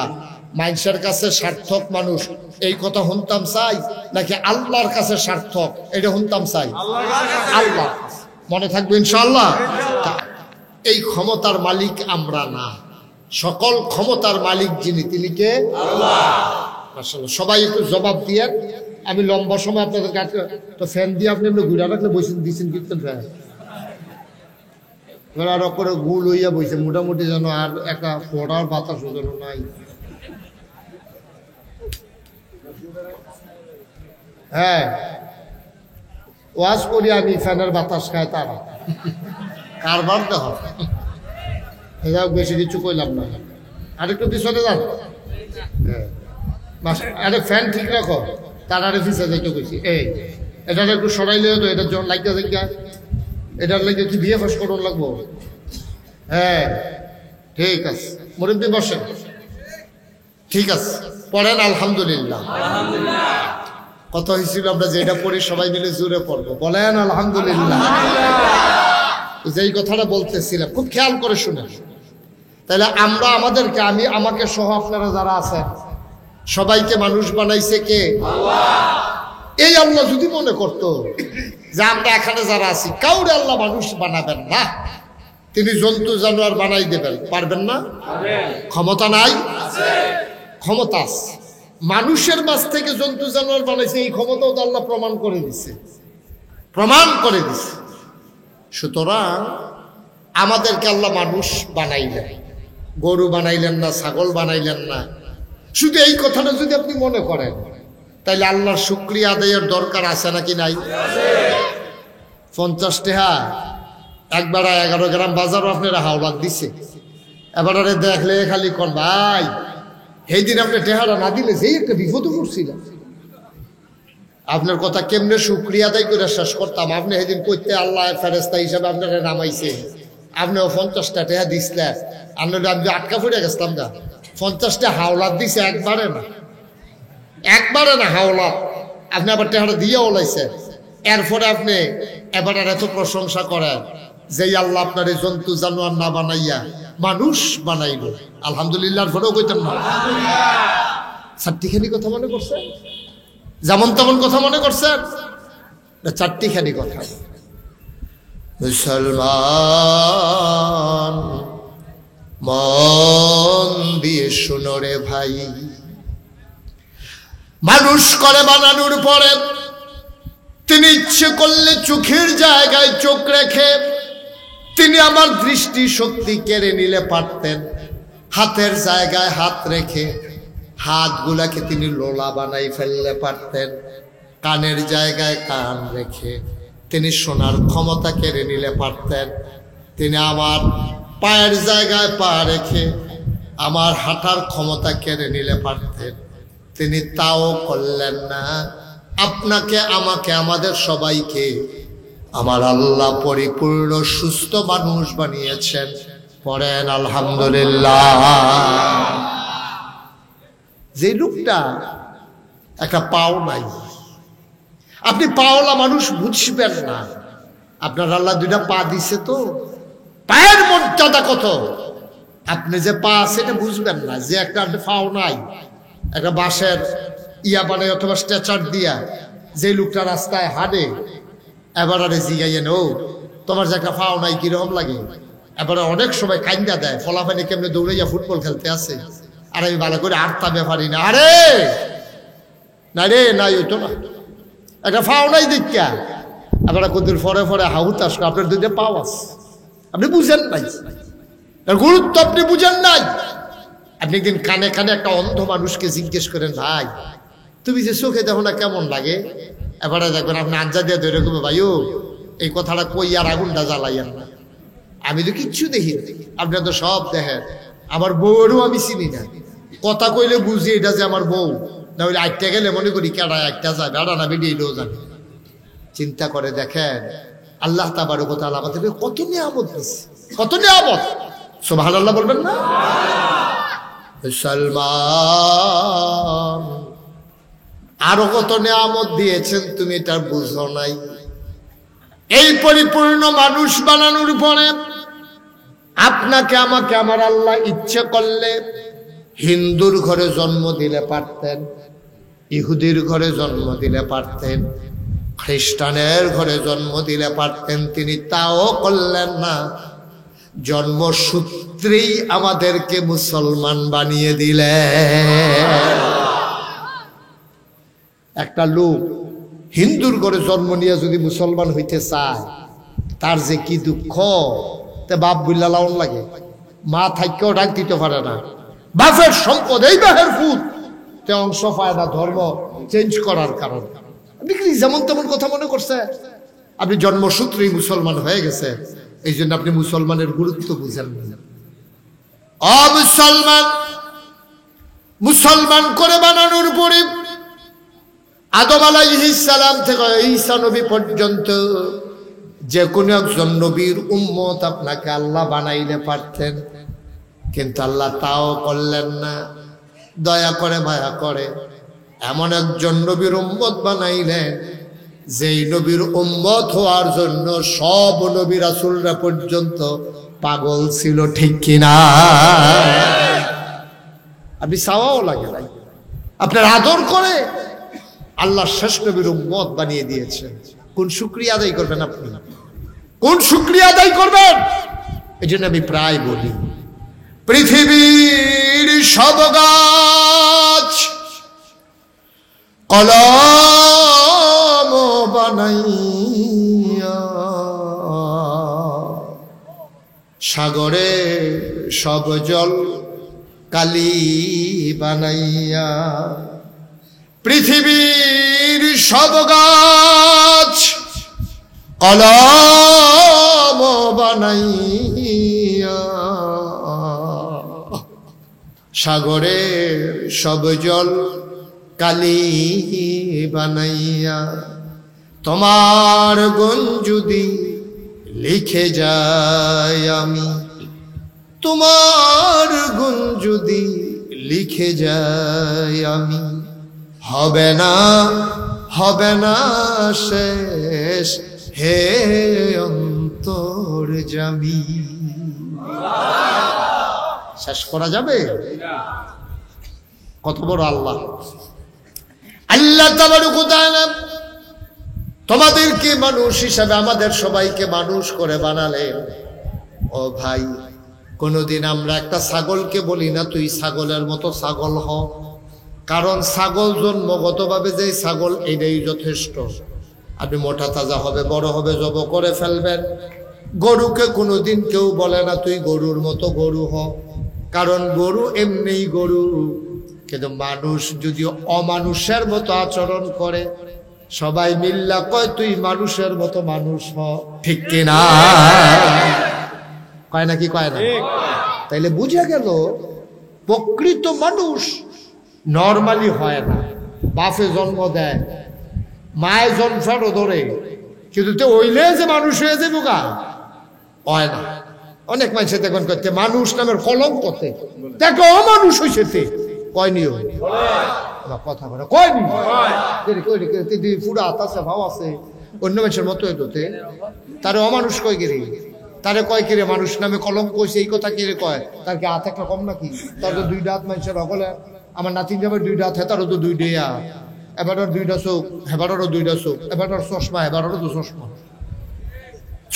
মানুষের কাছে সার্থক মানুষ এই কথা শুনতাম চাই, নাকি আল্লাহর কাছে সার্থক এটা শুনতাম চাই? আল্লাহ। মনে থাকবে ইনশাআল্লাহ। এই ক্ষমতার মালিক আমরা না, সকল ক্ষমতার মালিক যিনি তিনি কে? আল্লাহ। মাশাআল্লাহ, সবাই একটু জবাব দিয়ে। আমি লম্বা সময় আপনাদের কাছে তো ফ্যান দিয়ে আপনি এমনি ঘুরে রাখলে বসে দিচ্ছেন কীর্তন ফ্যান আর করে গুল হইয়া বইছে, মোটামুটি যেন আর একটা পড়ার বাতাস যেন নাই। হ্যাঁ, ওয়াজ করি আমি, ফ্যানের বাতাস খায় তারা, কারবার দেখ বেশি কিছু কইলাম না। আরেকটু পিছনে যান, হ্যাঁ আরে ফ্যান ঠিক রাখো, তার আরে পিছিয়ে যাইতে কইছি। এই এটা একটু সরাইলে তো, এটার জন্য লাগতে যাই, এটার লাগে কি বিয়ে ফাঁস করার লাগবো? হ্যাঁ ঠিক আছে, মুরব্বি বসেন, ঠিক আছে পড়েন আলহামদুলিল্লাহ। কথা হয়েছিল আমরা যেটা পড়ি সবাই মিলে জুড়ে পড়বো, বলেন আলহামদুলিল্লাহ। যেই কথাটা বলতেছিলাম খুব খেয়াল করে শুনেন। তাহলে আমরা আমাদেরকে, আমাকে সহ আপনারা যারা আছেন সবাইকে মানুষ বানাইছে কে? আল্লাহ। এই আল্লাহ যদি মনে করতো যে আমরা এখানে যারা আছি কাউরে আল্লাহ মানুষ বানাবেন না, তিনি জন্তু জানোয়ার বানাই দেবেন, পারবেন না? ক্ষমতা নাই? ক্ষমতা আছে। মানুষের মাঝ থেকে জন্তু জানোয়ার বানাইছে, এই ক্ষমতাও তো আল্লাহ প্রমাণ করে দিছে, সুতরাং আমাদেরকে আল্লাহ মানুষ বানাইলেন, গরু বানাইলেন না, ছাগল বানাইলেন না। শুধু এই কথাটা যদি আপনি মনে করেন, তাইলে আল্লাহর শুকরিয়া আদায়ের দরকার আছে নাকি নাই? 50 টাকা একবার 11 গ্রাম বাজারও আপনারা হাওলাত দিছে, এবার দেখলে খালি কন ভাই সেই দিন আপনি টেহারা না দিলে যেই একটা বিপদ পড়ছিলাম, আপনার কথা কেমনে শুকরিয়া আদায় করে শেষ করতাম। আপনি সেদিন কইতে আল্লাহ ফেরেস্তা হিসাবে আপনারা নামাইছে, আপনিও 50টা টাকা দিছিলেন, আপনারা আমি আটকা পড়ে গেছিলাম গা, 50টা হাওলাত দিছে, একবারে না হাওলাত। আপনি আবার টেহারা দিয়ে ওলাইছেন, এরপরে আপনি এবার আর এত প্রশংসা করেন যে আল্লাহ আপনার এই জন্তু জানোয়ার না বানাইয়া মানুষ বানাইল। আলহামদুলিল্লাহর পরেও কইতেন না? চারটিখানি কথা মনে করছেন? যেমন তেমন কথা মনে করছেন না? চারটিখানি কথা। মুসলমান মন দিয়ে শোনো রে ভাই, মানুষ করে বানানোর পরে তিনি ইচ্ছে করলে চোখের জায়গায় চোখ রেখে তিনি আমার দৃষ্টি শক্তি কেড়ে নিলে পারতেন। হাতের জায়গায় হাত রেখে হাতগুলাকে তিনি লোলা বানাই ফেললে পারতেন। কানের জায়গায় কান রেখে তিনি শোনার ক্ষমতা কেড়ে নিলে পারতেন। তিনি আমার পায়ের জায়গায় পা রেখে আমার হাঁটার ক্ষমতা কেড়ে নিলে পারতেন। তিনি তাও করলেন না। আপনাকে, আমাকে, আমাদের সবাইকে আমার আল্লাহ পরিপূর্ণ সুস্থ মানুষ বানিয়েছেন। পড়েন আলহামদুলিল্লাহ। যে লোকটা একটা পাও নাই, আপনি পাওলা মানুষ বুঝবেন না। আপনার আল্লাহ দুইটা পা দিছে, তো পায়ের মর্যাদা কত আপনি যে পা সেটা বুঝবেন না। যে একটা পাও নাই, একটা বাঁশের ইয়া বানায় অথবা স্ট্রেচার দিয়া যে লোকটা রাস্তায় হাঁটে, এবার আরে জিগাইয়েন, ও তোমার যে একটা পাও নাই কিরকম লাগে? এবারে অনেক সময় কাইন্দা দেয়, ফলাফানি কেমনে দৌড়াইয়া ফুটবল খেলতে আসে, আর আমি ভালো করে আটটা ব্যাপারি না। আরে না রে, নাই ওই তো না, একটা পাও নাই দেখা এবার কদিন পরে পরে হাউতাস আপনার দুইটা পাও আছে, আপনি বুঝেন নাই, গুরুত্ব আপনি বুঝেন নাই। আপনি একদিন কানে কানে একটা অন্ধ মানুষকে জিজ্ঞেস করেন, ভাই তুমি যে চোখে দেখো না কেমন লাগে? এবারে দেখবেন আপনি আঞ্জা দিয়ে ধরে কবে, ভাইও এই কথাটা কই আর আগুনটা জ্বালাইয়েন না, আমি তো কিচ্ছু দেখি না, আপনার তো সব দেখেন। আমার বউয়েরও আমি চিনি না, কথা কইলে বুঝি এটা যে আমার বউ, না হইলে আটটা গেলে মনে করি কেডা একটা যায়, বেড়া না বেরিয়ে এলেও জানি। চিন্তা করে দেখেন আল্লাহ তাবারক ওয়া তাআলা আমাদের কত নিয়ামত দিচ্ছে, কত নিয়ামত। সুবহানাল্লাহ বলবেন না? মুসলমান আরো কত নিয়ামত দিয়েছেন তুমি এটা বুঝো নাই। এই পরিপূর্ণ মানুষ বানানোর পরে আপনাকে, আমাকে, আমার আল্লাহ ইচ্ছে করলে হিন্দুর ঘরে জন্ম দিলে পারতেন, ইহুদির ঘরে জন্ম দিলে পারতেন, খ্রিস্টানের ঘরে জন্ম দিলে পারতেন। তিনি তাও করলেন না, জন্মসূত্রেই আমাদেরকে মুসলমান বানিয়ে দিলেন। একটা লোক হিন্দুর ঘরে জন্ম নিয়ে যদি মুসলমান হইতে চায়, তার যে কি দুঃখ, তে বাপ বুল্লা লাউন লাগে, মা থাইকেও ডাক দিতে পারে না, বাপের সম্পদ এই বাহের ফুট তে অংশ পায় না ধর্ম চেঞ্জ করার কারণে। আপনি কি যেমন তেমন কথা মনে করছে? আপনি জন্মসূত্রেই মুসলমান হয়ে গেছে, এই জন্য আপনি মুসলমানের গুরুত্ব বুঝেন না। মুসলমান মুসলমান করে বানানোর পরে আদম আলাইহিস সালাম থেকে ঈসা নবী পর্যন্ত যে কোনো একজন নবীর উম্মত আপনাকে আল্লাহ বানাইলে পারতেন, কিন্তু আল্লাহ তাও করলেন না। দয়া করে মায়া করে এমন একজন নবীর উম্মত বানাইলেন, যেই নবীর উম্মত হওয়ার জন্য সব নবী রাসূলরা পর্যন্ত পাগল ছিল, ঠিক কিনা? আপনি চাওয়াও লাগে নাই, আপনার আদর করে আল্লাহ শেষ নবীর উম্মত বানিয়ে দিয়েছেন। কোন শুকরিয়া আদায় করবেন আপনি? কোন শুকরিয়া আদায় করবেন? এই জন্য আমি প্রায় বলি, পৃথিবীর সব গাছ কলম বানাইয়া, সাগরে সব জল কালি বানাইয়া, পৃথিবীর সব গাছ কলম বানাইয়া, সাগরের সব জল কালি বানাইয়া, তোমার গুণ যদি লিখে যাই আমি, তোমার গুণ যদি লিখে যাই আমি, হবে না শেষ হে অন্তর্যামী। শেষ করা যাবে? কত বড় আল্লাহ! আল্লাহ তাবারক ওয়া তাআলা তোমাদেরকে মানুষ হিসাবে আমাদের সবাইকে মানুষ করে বানালেন। ও ভাই, কোনদিন আমরা একটা ছাগলকে বলি না তুই ছাগলের মতো ছাগল হ, কারণ ছাগল জন্মগতভাবে যে ছাগল এটাই যথেষ্ট। আপনি মোটা তাজা হবে, বড় হবে, জব করে ফেলবেন। গরুকে কোনোদিন কেউ বলে না তুই গরুর মতো গরু হ, কারণ গরু এমনিই গরু। কিন্তু মানুষ যদি অমানুষের মতো আচরণ করে, সবাই মিল্লা কয় তুই মানুষের মতো মানুষ হ, ঠিক কিনা? কয় না কি কয় না? তাইলে বুঝে গেল প্রকৃত মানুষ নরমালি হয় না। বাপে জন্ম দেয়, মায়ে জন্মারও ধরে, কিন্তু তো ওইলে যে মানুষ হয়ে যাবে গা, হয় না। অনেক মানুষ দেখবেন করতে মানুষ নামের কলঙ্কতে দেখো অমানুষ হয়েছে, কয়নিও কথা বলে কয়নি পুরো হাত আছে, ভাও আছে, অন্য মানুষের মতো হইতে তারে অমানুষ কয় গেলে, তারে কয় কিরে মানুষ নামে কলঙ্ক হয়েছে, এই কথা কিরে কয়? তার কি হাত একটা কম নাকি? তার তো দুইটা হাত মানুষের সকলে। আমার নাতিন যাবার দুইটা হাত, হেতারও তো দুইটা, এবারও দুইটা চোখ, হেবারও দুইটা চোখ, এবার চশমা, হেবারও তো চশমা,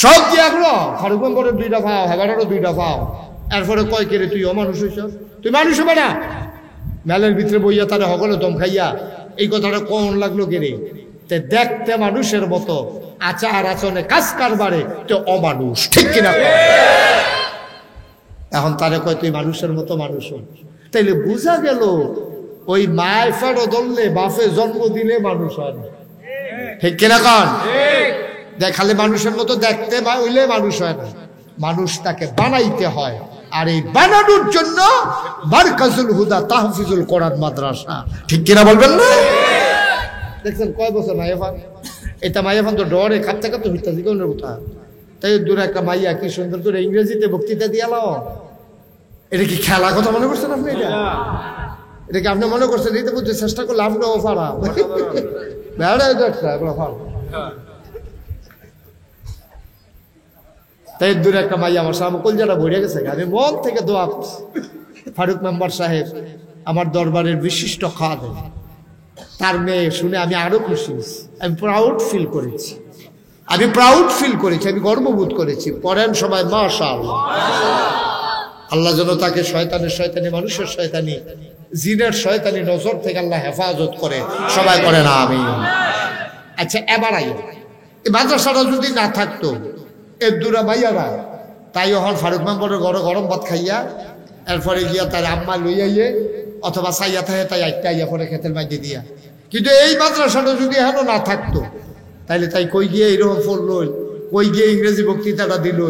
সব কি আগ্রহ। ফারুক মেম্বরের দুইটা ভাও, হেবারও দুইটা ভাও। এরপরে কয় কিরে তুই অমানুষ হয়েছ, তুই মানুষ হবে না। মেলের ভিতরে বইয়া তারা সকলে দম খাইয়া এই কথাটা কোন লাগলো কিরে? তে দেখতে মানুষের মতো, আচার আচরণে কাজ কারবারে তো অমানুষ, ঠিক কিনা? এখন তারে কয় তুই মানুষের মতো মানুষ। তাইলে বুঝা গেল ওই মায়ের ফেরো ধরলে বাপে জন্ম দিলে মানুষ হয় না, ঠিক কিনা? কন দেখালে মানুষের মতো দেখতে হইলে মানুষ হয় না, মানুষ তাকে বানাইতে হয়। আর এই বানানোর জন্য মারকাজুল হুদা তাহফিজুল কোরআন মাদ্রাসা, ঠিক কিনা বলবেন না? দেখছেন কয় বছর মাইয়াফান, এটা মাইয়াফান তো ডরে কাঁপতে কাঁপতে হইতে জীবনের কথা। তাই দূরে একটা মাইয়া কি সুন্দর করে ইংরেজিতে বক্তৃতা দিয়ালাও। এটা কি খেলা কথা মনে করছেন আপনি? এটা কি আপনি মনে করছেন? এটা বুঝতে চেষ্টা করলে আপনিও পারা বেড়া একটা ফারা। তাই দূরে একটা মাইয়া আমার সামনে কলজাটা ভরে গেছে। আমি মন থেকে দোয়া করছি, ফারুক মেম্বার সাহেব আমার দরবারের বিশিষ্ট খাদেম, তার মেয়ে শুনে আমি আরো খুশি হয়েছি। আমি প্রাউড ফিল করেছি, আমি গর্ববোধ করেছি। পড়েন সবাই মাশাআল্লাহ। আল্লাহ যেন তাকে শয়তানি, মানুষের শয়তানি, জিনের শয়তানি নজর থেকে আল্লাহ হেফাজত করে, সবাই করে না আমিন। আচ্ছা, এবার আইয়া এই মাদ্রাসাটা যদি না থাকতো, এর দূরা মাইয়ারা তাই হল ফারুক মেম্বরের ঘরে গরম ভাত খাইয়া এরপরে গিয়া তার আম্মা লইয়াইয়ে অথবা চাইয়া থাকে তাই একটা আইয়া পরে খেতের মাঝে দিয়া। কিন্তু এই মাদ্রাসাটা যদি এখনো না থাকতো, তাইলে তাই কই গিয়ে এইরকম ফোন লইল, কই গিয়ে ইংরেজি বক্তৃতাটা দিল,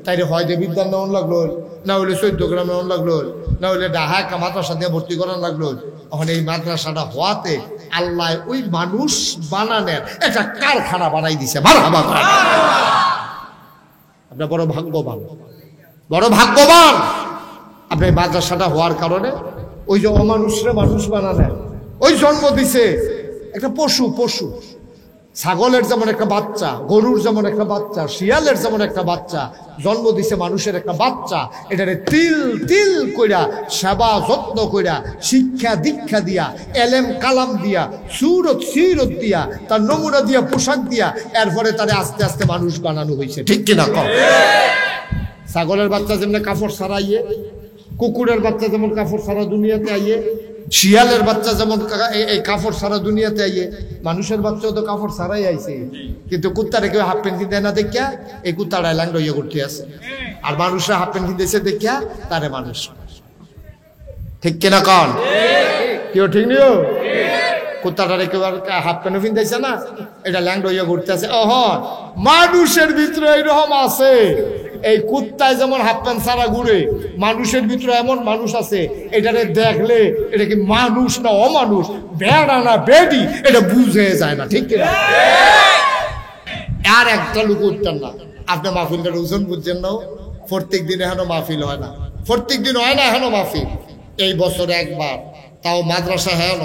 তাইলে হয় যে বিদ্যান নেওয়ান লাগলো, না হইলে 14 গ্রাম নেওয়ান লাগলো, না হইলে ডাহা মাদ্রাসা দিয়ে ভর্তি করান লাগলো। তখন এই মাদ্রাসাটা হওয়াতে আল্লাহ ওই মানুষ বানানের একটা কারখানা বানাই দিছে। আপনার বড় ভাগ্যবান আপনি মাদ্রাসাটা হওয়ার কারণে। ওই যে অমানুষরে মানুষ বানালেন, ওই জন্ম দিছে একটা পশু, ছাগলের যেমন একটা বাচ্চা, গরুর যেমন একটা বাচ্চা, শিয়ালের যেমন একটা বাচ্চা, জন্ম দিছে মানুষের একটা বাচ্চা। এটারে তিল কইরা সেবা যত্ন কইরা শিক্ষা দীক্ষা দিয়া এলেম কালাম দিয়া সুরত সিরত দিয়া তার নমুনা দিয়া পোশাক দিয়া এরপরে তারে আস্তে আস্তে মানুষ বানানো হয়েছে, ঠিক কিনা? কম ছাগলের বাচ্চা যেমন কাপড় ছাড়াইয়ে, কুকুরের বাচ্চা যেমন কাপড় ছাড়া দুনিয়াতে আইয়ে, শিয়ালের বাচ্চা যেমন এই কাপড় ছাড়া দুনিয়াতে আইয়ে, মানুষের বাচ্চাও তো কাপড় ছাড়াই আইছে। কিন্তু কুত্তারে কেউ হাফ প্যান্ট কিনতে না দেখিয়া এই কুত্তাটা ল্যাংড়া ইয়ে করতে আছে, আর মানুষরা হাফ প্যান্ট কিনতেছে দেখিয়া তারে মানুষ, ঠিক কিনা? কন কেউ ঠিক নিও? কুত্তাটারে কেউ আর হাফ প্যান্ট কিনতেছে না, এটা ল্যাংড়া ইয়ে করতে আছে। মানুষের ভিতরে এইরকম আছে। এই কুত্তায় যেমন হাফ প্যান্ট ছাড়া ঘুরে, মানুষের ভিতরে এমন মানুষ আছে এটারে দেখলে এটা কি মানুষ না অমানুষ, বেড়া না বেডি, এটা বুঝে যায় না, ঠিক কিনা? আর একটা লোক উঠতেন না। আপনার মাহফিলটার ওজন বুঝছেন না? প্রত্যেক দিন এখনো মাহফিল হয় না, এখনো মাহফিল। এই বছরে একবার, তাও মাদ্রাসা হেন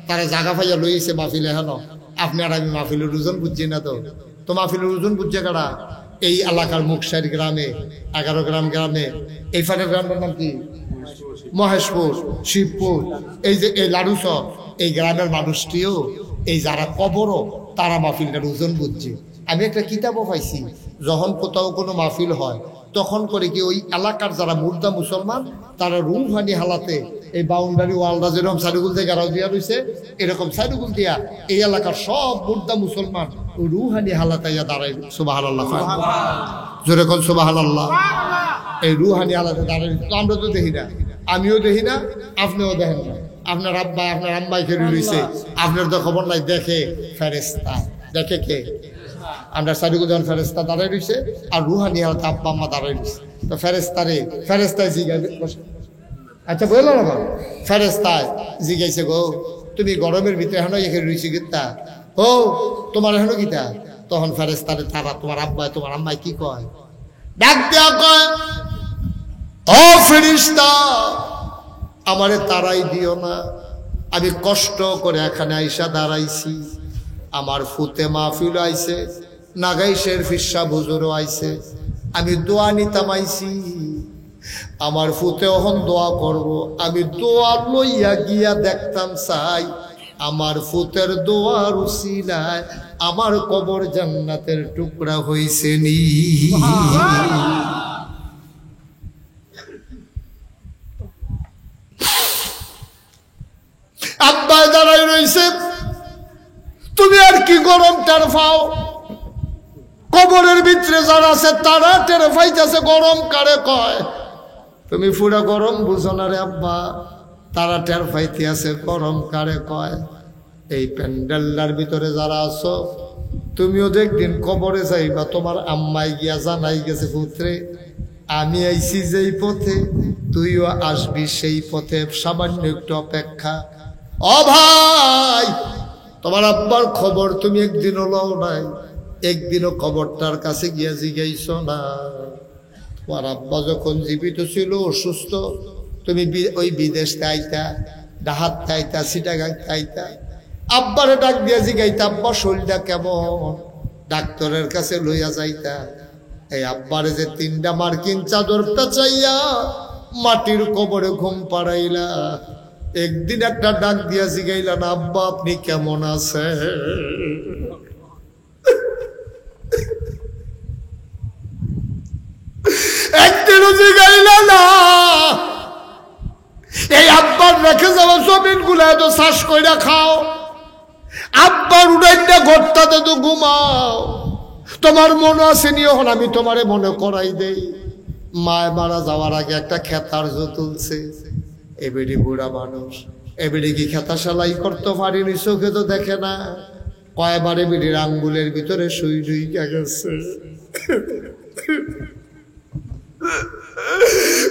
তারা জাগা ফাইয়া লইছে মাহফিলে হেন। আপনি আর আমি মাহফিলের ওজন বুঝছি না, তো মাহফিলের ওজন বুঝছে কারা? এই এলাকার মুকসাইর গ্রামে, 11 গ্রাম গ্রামে, এই ফাটের গ্রামের নাম কি? মহেশপুর, শিবপুর, এই যে এই লাড়ুসর, এই গ্রামের মানুষটিও এই যারা কবরও তারা মাহফিলটার ওজন বুঝছে। আমি একটা কিতাবও পাইছি, যখন কোথাও কোনো মাহফিল হয় তখন করে কি ওই এলাকার যারা মুর্দা মুসলমান তারা রুহানি হালাতে এই বাউন্ডারি ওয়ালটা যেরকম সাইডুগুল দিয়ে গাড়াও দিয়া রয়েছে, এরকম সাইডুগুল দিয়া এই এলাকার সব মুর্দা মুসলমান ওই রুহানি হালাতাইয়া দাঁড়াই। সুবহানাল্লাহ, জোরে কোন সুবহানাল্লাহ। এই রুহানি হালাতে দাঁড়াই আমরা তো দেখি না, আমিও দেখি না, আপনিও দেখেন না। আপনার আব্বা আপনার আম্মাই খেলে রয়েছে, আপনার তো খবর নাই। দেখে ফেরেস্তা, দেখে কে? আমরা সাইডুগুল যখন ফেরেস্তা দাঁড়াই রয়েছে আর রুহানি হালাতে আব্বা আম্মা দাঁড়াই রয়েছে, তো ফেরেস্তায় জিজ্ঞাসা, আচ্ছা বললো না, ফেরেস্তায় জিজ্ঞাসা গো তুমি গরমের ভিতরে এখনো এখানে রয়েছি গীতা, ও তোমার এখনো গীতা? তখন ফেরেস্তারে তারা তোমার আব্বাই তোমার আম্মাই কি কয়? ডাক দেয়া কয়, ও ফেরেশতা আমারে তারাই দিও না, আমি কষ্ট করে এখানে আইসা দাঁড়াইছি, আমার ফুতে মাহফিল আইছে, নাগাইশের ফিসা বুজুরও আইছে, আমি দোয়া নিতাম আইছি, আমার ফুতে ওহন দোয়া করব, আমি দোয়া লইয়া গিয়া দেখতাম চাই আমার ফুতের দোয়ার উসিলায় আমার কবর জান্নাতের টুকরা হইছে নি। আব্বা দাঁড়াই রইছে, তুমি আর কি গরম টের পাও? কবরের ভিতরে যারা আছে তারা টের পাইতেছে গরম কারে কয়। তুমি পুরা গরম বুঝো না রে আব্বা, তারা টের পাইতে আছে গরম কারে কয়। এই প্যান্ডেলটার ভিতরে যারা আছো তুমিও যে একদিন কবরে যাইবা, তোমার আম্মাই গিয়া জানাই গেছে পুত্রে আমি আইছি যেই পথে তুইও আসবি সেই পথে, সামান্য একটু অপেক্ষা। ও ভাই, তোমার আব্বার খবর তুমি একদিনও লও নাই, একদিনও খবরটার কাছে গিয়া জিগাইছ না। তোমার আব্বা যখন জীবিত ছিল অসুস্থ, তুমি ওই বিদেশ আইতা, ডাহাত আইতা, চিটাগাং আইতা, আব্বারে ডাক দিয়া জিগাইতা আব্বা শরীরটা কেমন, ডাক্তারের কাছে লইয়া যাইতা। এই আব্বারে যে 3টা মার্কিন চাদর পেঁচাইয়া মাটির কবরে ঘুম পাড়াইলা, একদিন একটা ডাক দিয়া জিগাইলা না আব্বা আপনি কেমন আছেন? একদিনও জিগাইলা না। এই আব্বার রেখে যাওয়া জমিন গুলা তো চাষ কইরা খাও, আব্বার উড়াইটা ঘরটাতে তো ঘুমাও। তোমার মনে আছে নি? এখন আমি তোমারে মনে করাই দেই, মায় মারা যাওয়ার আগে একটা খেতার্য তুলছে। এবেডি বুড়া মানুষ, এবেডি কি খেতা সেলাই করতে পারিনি, চোখে তো দেখে না। কয়বারে বিড়ির আঙ্গুলের ভিতরে সুই ঢুইকা গেছে।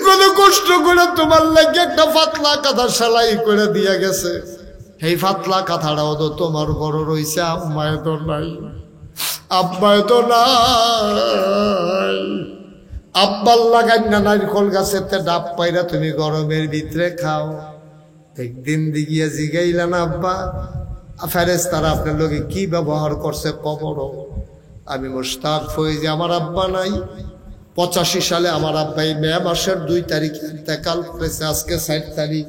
কত কষ্ট করে তোমার লাগে একটা পাতলা কাঁথা সেলাই করে দিয়া গেছে, এই পাতলা কাঁথাটাও তো তোমার বড় রয়েছে, আম্মায় তো নাই, আব্বায় তো নাই। আব্বার লাগাই না নারকল গাছেতে ডাব পাইরা তুমি গরমের ভিতরে খাও। একদিন দিগিয়া জিগাইলা না আব্বা ফেরেশতারা আপনার লোকে কি ব্যবহার করছে কবর? আমি মুশতাক ফয়েজি, আমার আব্বা নাই। 85 সালে আমার আব্বাই মে মাসের 2 তারিখে ইন্তেকাল করেছে। আজকে 4 তারিখ,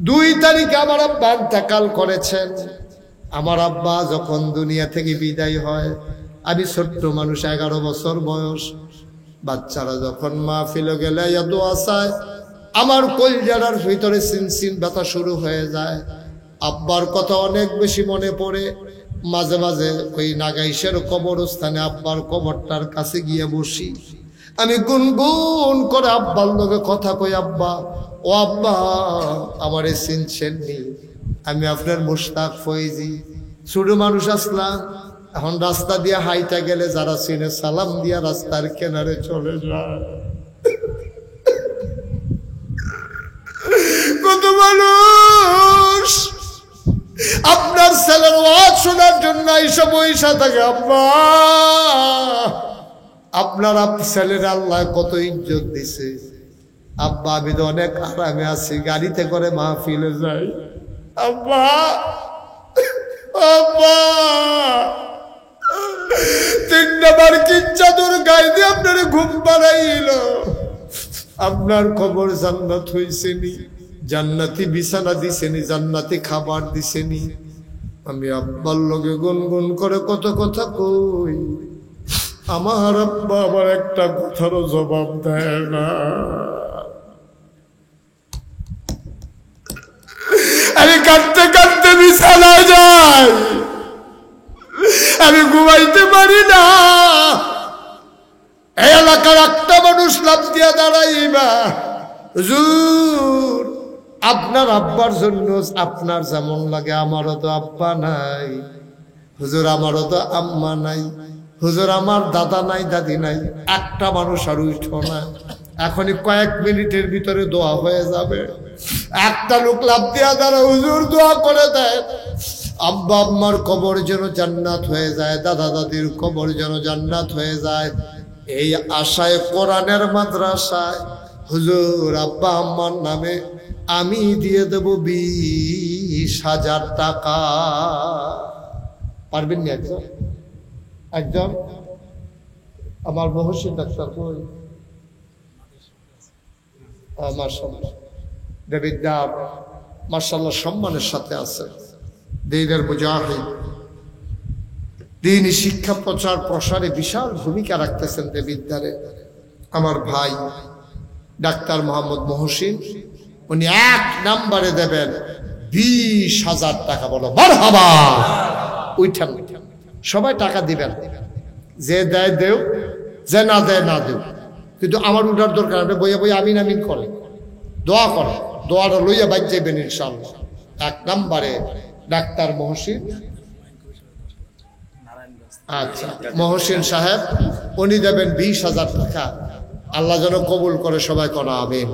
2 তারিখে আমার আব্বা ইন্তেকাল করেছেন। আমার আব্বা যখন দুনিয়া থেকে বিদায় হয়, আমি ছোট্ট মানুষ, 11 বছর বয়স। বাচ্চারা যখন মাহফিলে গেলে দোয়া চায়, আমার কলজার ভিতরে সিনসিন ব্যথা শুরু হয়ে যায়। আব্বার কথা অনেক বেশি মনে পড়ে। মাঝে মাঝে ওই নাগাইশের কবরস্থানে আব্বার কবরটার কাছে গিয়ে বসি, আমি গুনগুন করে আব্বার লোকে কথা কই, আব্বা ও আব্বা আমারে চিনছেন নি? আমি আপনার মুশতাক ফয়েজি, ছোট মানুষ আসলাম। এখন রাস্তা দিয়ে হাইটা গেলে যারা চিনে সালাম দিয়া রাস্তার কিনারে চলে যায়। কত মানুষ আপনার ছেলের ওয়াজ শোনার জন্য এইসব পয়সা থাকে। আব্বা আপনার ছেলের আল্লাহ কত ইজ্জত দিছে, আব্বা আমি তো অনেক আরামে আছি, গাড়িতে করে মাহফিলে যাই। আব্বা আব্বা 3 নাম্বার কি চাদর গায়ে দিয়ে আপনার ঘুম পাড়াইল, আপনার কবর জান্নাত হইছেনি, জান্নাতি বিছানা দিছেনি, জান্নাতি খাবার দিছেনি। আমি আব্বার লগে গুনগুন করে কত কথা কই, আমার আব্বা আবার একটা কথারও জবাব দেয় না। আমি কাঁদতে কাঁদতে বিছানায় যাই, আমি ঘুমাইতে পারি না। এই এলাকার একটা মানুষ লাফ দিয়া দাঁড়াইবা, হুজুর আপনার আব্বার জন্য আপনার যেমন লাগে আমারও তো আব্বা নাই, হুজুর আমারও তো আম্মা নাই, হুজুর আমার দাদা নাই দাদি নাই। একটা মানুষ আর উঠো না, এখনই কয়েক মিনিটের ভিতরে দোয়া হয়ে যাবে। একটা লোক লাফ দিয়া দাঁড়া, হুজুর দোয়া করে দেয় আব্বা আম্মার কবর যেন জান্নাত হয়ে যায়, দাদা দাদির কবর যেন জান্নাত হয়ে যায়। এই আশায় কোরআনের মাদ্রাসায় হুজুর আব্বা আম্মার নামে আমি দিয়ে দেব 20,000 টাকা। পারবেন না একজন? একজন আমার মহসিন ডাক্তার কই? মাশাআল্লাহ দেবিদ্দার মাশাআল্লাহ সম্মানের সাথে আছে, দ্বীনের মুজাহিদ, দ্বীনি শিক্ষা প্রচার প্রসারে বিশাল ভূমিকা রাখতেছেন দেবিদ্দারে। আমার ভাই ডাক্তার মোহাম্মদ মহসিন, উনি 1 নম্বরে দেবেন 20,000 টাকা। বলো মারহাবা। উঠেন, সবাই টাকা দিবেন, যে দেয় দেও, যে না দেয় না দেও, কিন্তু আমার উঠার দরকার। আপনি বইয়া বইয়া আমিন আমিন করে দোয়া করে, দোয়াটা লইয়া বাইর যাইবেন ইনশাআল্লাহ। 1 নম্বরে ডাক্তার মহসিন, আচ্ছা মহসিন সাহেব, উনি দেবেন 20,000 টাকা। আল্লাহ যেন কবুল করে, সবাই করো আমিন।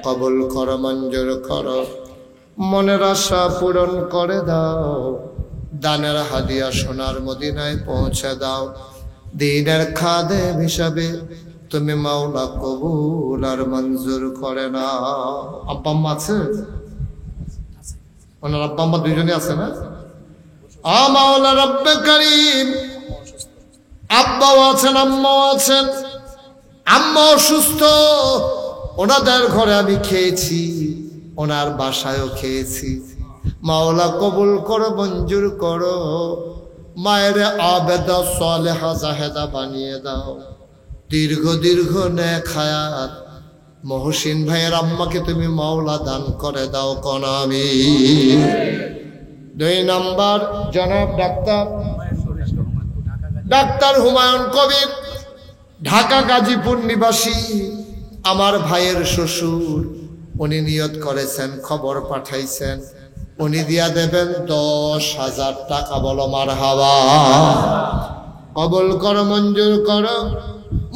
কবুল করো, মঞ্জুর করো, মনের আশা পূরণ করে দাও, দানের হাদিয়া সোনার মদিনায় পৌঁছে দাও। দ্বীনের খাদেম হিসাবে তুমি মাওলা কবুল আর মঞ্জুর করে না। আব্বা আম্মা আছে? ওনার আব্বা আম্মা দুইজনই আছে না? মাওলা রব্বে কারীম, আব্বাও আছেন আম্মাও আছেন। আম্মা অসুস্থ, ওনাদের ঘরে আমি খেয়েছি, ওনার বাসায়ও খেয়েছি। মাওলা কবুল করো, মঞ্জুর করো, মায়ের আবেদা সালেহা জাহেদা বানিয়ে দাও। দীর্ঘ দীর্ঘ নেক হায়াত মহসিন ভাইয়ের আম্মাকে তুমি মাওলা দান করে দাও কোন আমিন। 2 নাম্বার জনাব ডাক্তার হুমায়ুন কবির, ঢাকা গাজীপুর নিবাসী, আমার ভাইয়ের শ্বশুর। উনি নিয়ত করেছেন, খবর পাঠাইছেন, উনি দিয়া দেবেন 10,000 টাকা। বলো মারহাবা। কবুল করো, মঞ্জুর করো,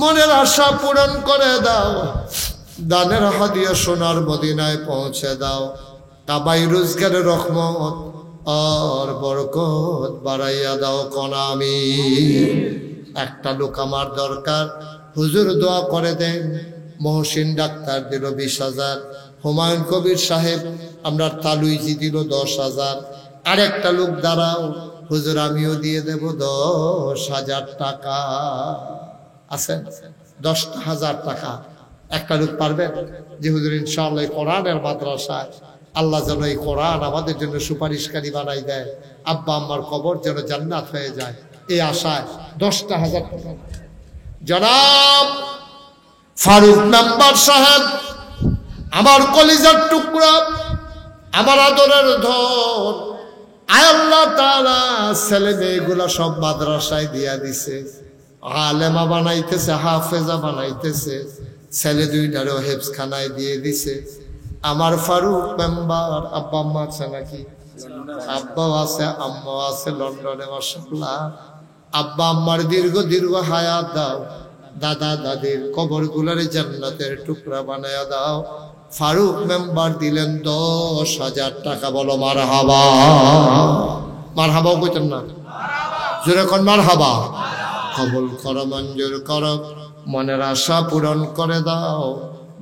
মনের আশা পূরণ করে দাও, দানের হাদিয়া সোনার মদিনায় পৌঁছে দাও। কাবাই রোজগারের রহমত আর বরকত বাড়াইয়া দাও কোন আমিন। একটা লোক আমার দরকার, হুজুর দোয়া করে দেন। মহসিন ডাক্তার দিল 20,000, হুমায়ুন কবির সাহেব আমরা তালুইজি দিল 10,000। আরেকটা লোক দাঁড়াও, হুজুর আমিও দিয়ে দেব 10,000 টাকা। আছেন? 10,000 টাকা। একটা লোক পারবেন যে হুজুর ইনশাআল্লাহ কোরআনের মাদ্রাসায় আল্লাহ যেন এই কোরআন আমাদের জন্য সুপারিশকারী বানাই দেয়, আব্বা আম্মার কবর যেন জান্নাত হয়ে যায়, এই আশায় 10,000 টাকা। জনাব ফারুক মেম্বার সাহেব, আমার কলিজার টুকরা, আমার আদরের ধন, আয় আল্লাহ তাআলা ছেলে মেয়েগুলা সব মাদ্রাসায় দিয়া দিছে, আলেমা বানাইতেছে, হাফেজা বানাইতেছে, ছেলে 2টারও হেফজখানায় দিয়ে দিছে। আমার ফারুক মেম্বার আব্বা আম্মা আছে নাকি? আব্বাও আছে, আম্মাও আছে লন্ডনে মাশাআল্লাহ। আব্বা আম্মার দীর্ঘ দীর্ঘ হায়াত দাও, দাদা দাদির কবরগুলোরে জান্নাতের টুকরা বানায়া দাও। ফারুক মেম্বার দিলেন 10,000 টাকা। বলো মারহাবা। মারহাবাও কইতেন না? জোরে কোন মারহাবা। কবুল করো, মঞ্জুর করো, মনের আশা পূরণ করে দাও,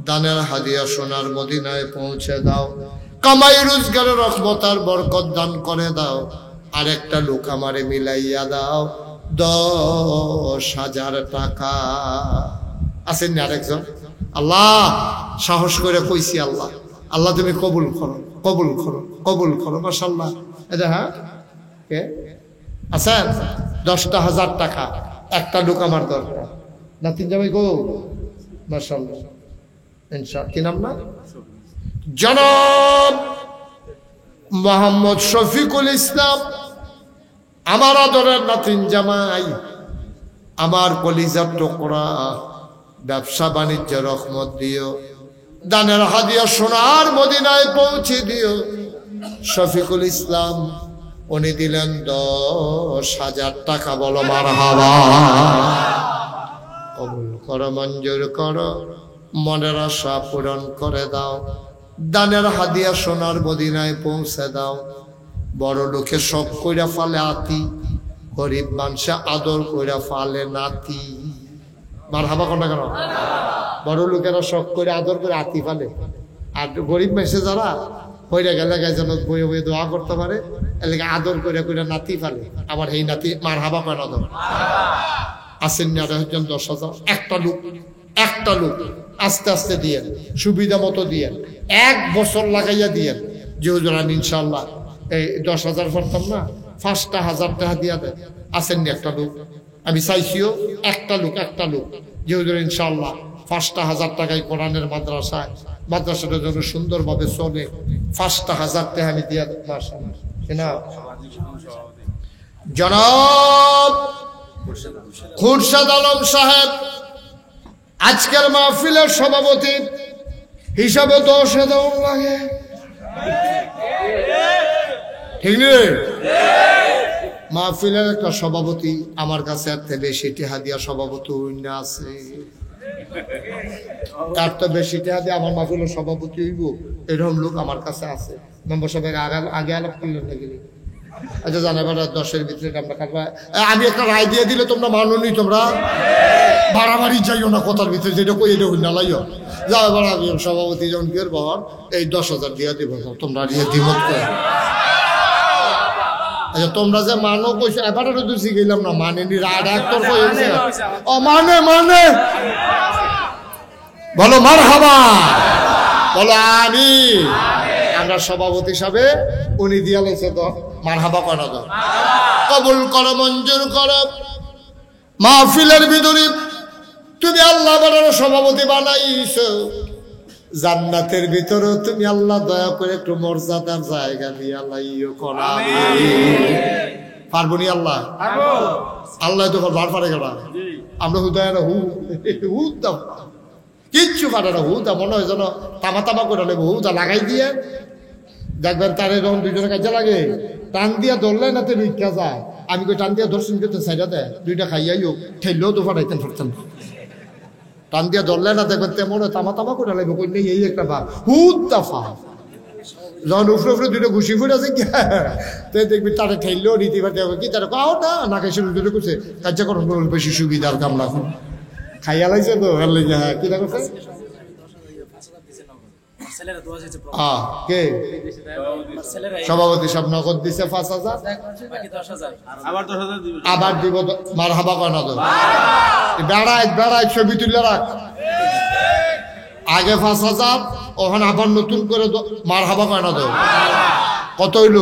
দানের হাদিয়া সোনার মদিনায় পৌঁছে দাও। কামাই রোজগারের রহমত আর বরকত দান করে দাও। আর একটা লোক আমারে মিলাইয়া দাও 10,000 টাকা। আছেন না আরেকজন? আল্লাহ সাহস করে কইছি, আল্লাহ আল্লাহ তুমি কবুল করো, কবুল করো, কবুল করো। মাশাআল্লাহ। এটা হ্যাঁ কে আছেন? 10,000 টাকা একটা লোক আমার দরকার। নাতিন জামাই গো মাশাআল্লাহ। ইনশাআল্লাহ কি নাম না? জনাব মোহাম্মদ শফিকুল ইসলাম, আমার আদরের নাতিন জামাই, আমার কলিজার টুকরা, ব্যবসা বাণিজ্য রহমত দিও, দানের হাদিয়া সোনার মদিনায় পৌঁছে দিও। শফিকুল ইসলাম উনি দিলেন 10,000 টাকা। বলো মারহাবা। কবুল করো, মঞ্জুর করো, মনের আশা পূরণ করে দাও। দানের হাদিয়া সোনার মদিনায় পৌঁছে দাও। বড় লোকে শখ কইরা ফালে আতি, গরিব মানুষে আদর কইরা ফালে নাতি। মারহাবা কোনটা কেন? বড় লোকেরা শখ করে আদর করে আতি ফালে, আর গরিব মানুষে যারা হইরা গেলে যেন বয়ে বয়ে দোয়া করতে পারে, এলাকা আদর করে করে নাতি ফালে। আবার এই নাতি মারহাবা কেন দাও? আসেন না 10,000 একটা লোক, একটা লোক আস্তে আস্তে দিয়েন, সুবিধা মতো দিয়েন, 1 বছর লাগাইয়া দিয়েন। যে হুজুর আমি ইনশাল্লাহ এই 10,000 পারতাম না, 5,000 টাকা দিয়া দেন। আসেননি একটা লোক? আমি চাইছিও একটা লোক, একটা লোক যে হুজুর ইনশাল্লাহ 5,000 টাকায় কোরআনের মাদ্রাসায়, মাদ্রাসাটা যেন সুন্দরভাবে চলে, 5,000 টাকা আমি দিয়া দেন। জনাব খুরশেদ আলম সাহেব আজকের মাহফিলের সভাপতি হিসাবে 10,000 লাগে, ঠিক নেই? মাহফিলের একটা সভাপতি আমার কাছে এর থেকে বেশি টাকা দিয়া সভাপতি অন্য আছে, তার তো বেশি টাকা দিয়ে আমার মাহফিলের সভাপতি হইব, এরকম লোক আমার কাছে আছে। মেম্বার সাহেব আগে আলাপ করলেন নাকি? আচ্ছা জানাবার 10-এর ভিতরে আমরা কাটবা। আমি একটা রায় দিয়ে দিলে তোমরা মাননি, তোমরা বাড়াবাড়ি যাইও না কথার ভিতরে, যেটা কই এটা হইনা লাইও যাও। এবার আমি সভাপতি যখন কি বাবার এই 10,000 দিয়ে দিব, তোমরা দিয়ে দ্বিমত করে। আচ্ছা তোমরা যে মানো কইছো, এবারে তো শিখাইলাম না মানেনি, রাড একতর কইছে ও মানে মানে বলো মারহাবা, বলো আমিন। আমরা সভাপতি হিসাবে উনি দিয়া লাইছে তো মারহাবা করা দাও। কবুল করো, মঞ্জুর করো। মাহফিলের ভিতরে তুমি আল্লাহ বানার সভাপতি বানাইছো, জান্নাতের ভিতরে তুমি আল্লাহ দয়া করে একটু মর্যাদার জায়গা দিয়ে আল্লাহ করাবে। পারবনি আল্লাহ? আল্লাহ তো বার পারে গেল, আমরা হুদায় না হুদা কিচ্ছু পারে না। হুদা মনে হয় যেন তামা তামা করে নেবো, হুদা লাগাই দিয়ে দেখবেন তারে যখন দুজনে কাজে লাগে টান দিয়া ধরলে না তো ভিক্ষা যায়। আমি কই টান দিয়া ধরছেন কিন্তু সাইডা দেয়, 2টা খাইয়াইও ঠেললেও তো ফাটাইতেন ফাটতেন। টান দিয়া ধরলে না দেখবেন তেমন তামা তামা করে লাগবে, কই নেই এই একটা ভাব হুদ দফা। যখন উপরে উপরে 2টা ঘুষি ফুটেছে তো দেখবি তারা ঠেললেও রীতি ফাটে কি তারা কাও না না খাইছে দুটো করছে কার্যকরণ করুন বেশি সুবিধার কাম না খাইয়া লাগছে তো হ্যাঁ কি লাগছে সভাপতি সব নগদ দিছে 5,000, আবার দিব মারহাবা কয় না তো বেড়ায় বেড়ায় ছবি তুলে রাখ। আগে 5,000, ওখানে আবার নতুন করে মারহাবা কয় না তো কত হইল?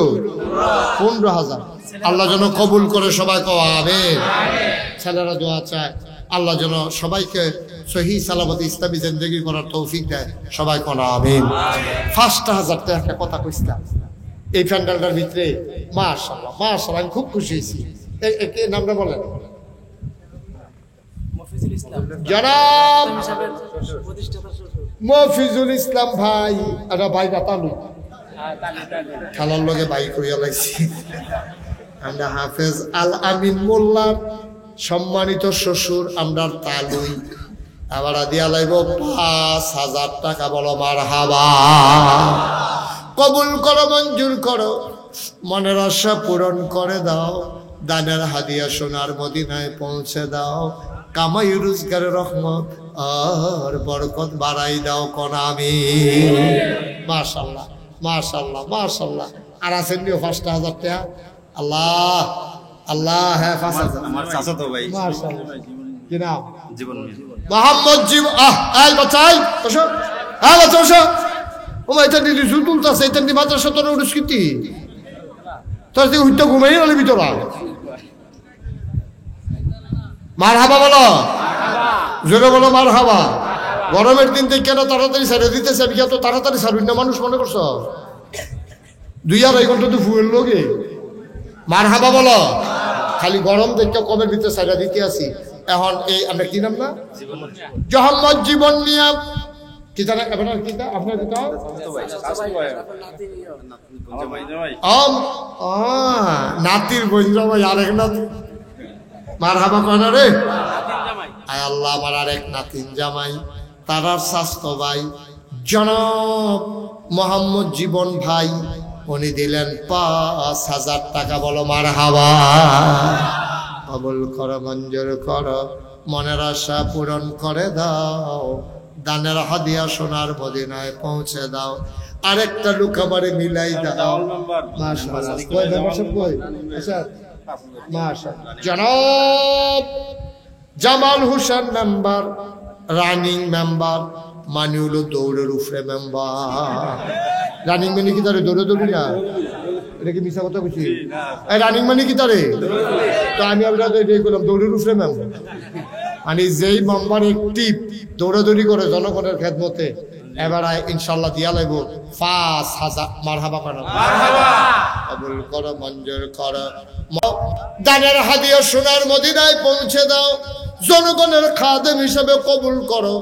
15,000। আল্লাহ যেন কবুল করে সবাই আমিন। ছেলেরা দোয়া চায় আল্লাহ যেন সবাইকে সহি সালামতে ইসলামী জিন্দেগি করার তৌফিক দেয়, সবাই কোনা আমিন। 5,000 টাকা একটা কথা কইছিলাম এই প্যান্ডেলটার ভিতরে, মাশাআল্লাহ মাশাআল্লাহ, আমি খুব খুশি হয়েছি। এই নামটা বলেন? জনাব মফিজুল ইসলাম ভাই। এটা ভাই বাতালু খেলার লগে ভাই কইয়া লাগছি। আমরা হাফেজ আল আমিন মোল্লার সম্মানিত শ্বশুর, আমরা তালুই আবার দিয়া লাইব 5,000 টাকা। বলো মারহাবা। কবুল করো, মঞ্জুর করো, মনের আশা পূরণ করে দাও, দানের হাদিয়া সোনার মদিনায় পৌঁছে দাও। কামাই রোজগারের রহমত আর বরকত বাড়াই দাও কোন আমি। মাশাআল্লাহ মাশাআল্লাহ মাশাআল্লাহ। আর আছেন নিও ৫,০০০ টাকা। আল্লাহ আল্লাহ। হ্যাঁ ৫,০০০ আমার চাচাতো ভাই। মাশাআল্লাহ। কি নাম? জীবন মোহাম্মদ জীবন। আই বাচ্চা আই বসো। হ্যাঁ বাচ্চা বসো। ওমা এটা দিদি সুতুল আছে, এটা দি মাদ্রাসা তোর উড়ুস্কৃতি তোর দিকে হুইটা ঘুমাই গেলি ভিতরা। মারহাবা বলো, জোরে বলো মারহাবা। গরমের দিন থেকে কেন তাড়াতাড়ি ছেড়ে দিতেছে? আমি তো তাড়াতাড়ি ছাড়ুন না মানুষ মনে করছো? ২-২.৫ ঘন্টা তো ফুয়েল লোকে। মারহাবা বলো। খালি গরম দেখতে কমের ভিতরে ছেড়ে দিতে আসি। এখন এই আমরা কি নাম না মোহাম্মদ জীবন মিয়া কি জানা আপনার কিতা আপনার কিতা নাতির বোন জামাই আরেক নাতি। মারহাবা কয়না রে? আয় আল্লাহ আমার আরেক নাতিন জামাই তারার স্বাস্থ্য ভাই জনাব মোহাম্মদ জীবন ভাই উনি দিলেন ৫,০০০ টাকা। বলো মারহাবা। কবুল করো, মঞ্জুর করো, মনের আশা পূরণ করে দাও, দানের হাদিয়া সোনার মদিনায় পৌঁছে দাও। আরেকটা লোক আমারে মিলাই দাও। মাশাআল্লাহ। কই মেম্বারশিপ কই? আচ্ছা মাশাআল্লাহ। জনাব Jamal Hossain member, running member, মানে হলো দৌড়ের উপরে মেম্বার। রানিং মানে কি তারে দৌড়ে দৌড়ি না? এটা কি মিশা কথা বলছি? রানিং মানে কি তারে? তো আমি আপনার করলাম দৌড়ের উপরে মেম্বার, মানে যেই মেম্বার একটিভ দৌড়াদৌড়ি করে জনগণের খেদমতে, এবার ইনশাল্লাহ দিয়া লাগবো ৫,০০০। মারহাবা করা। কবুল করো, মঞ্জুর করো, দানের হাদিয়া সোনার মদিনায় পৌঁছে দাও, জনগণের খাদেম হিসেবে কবুল করো,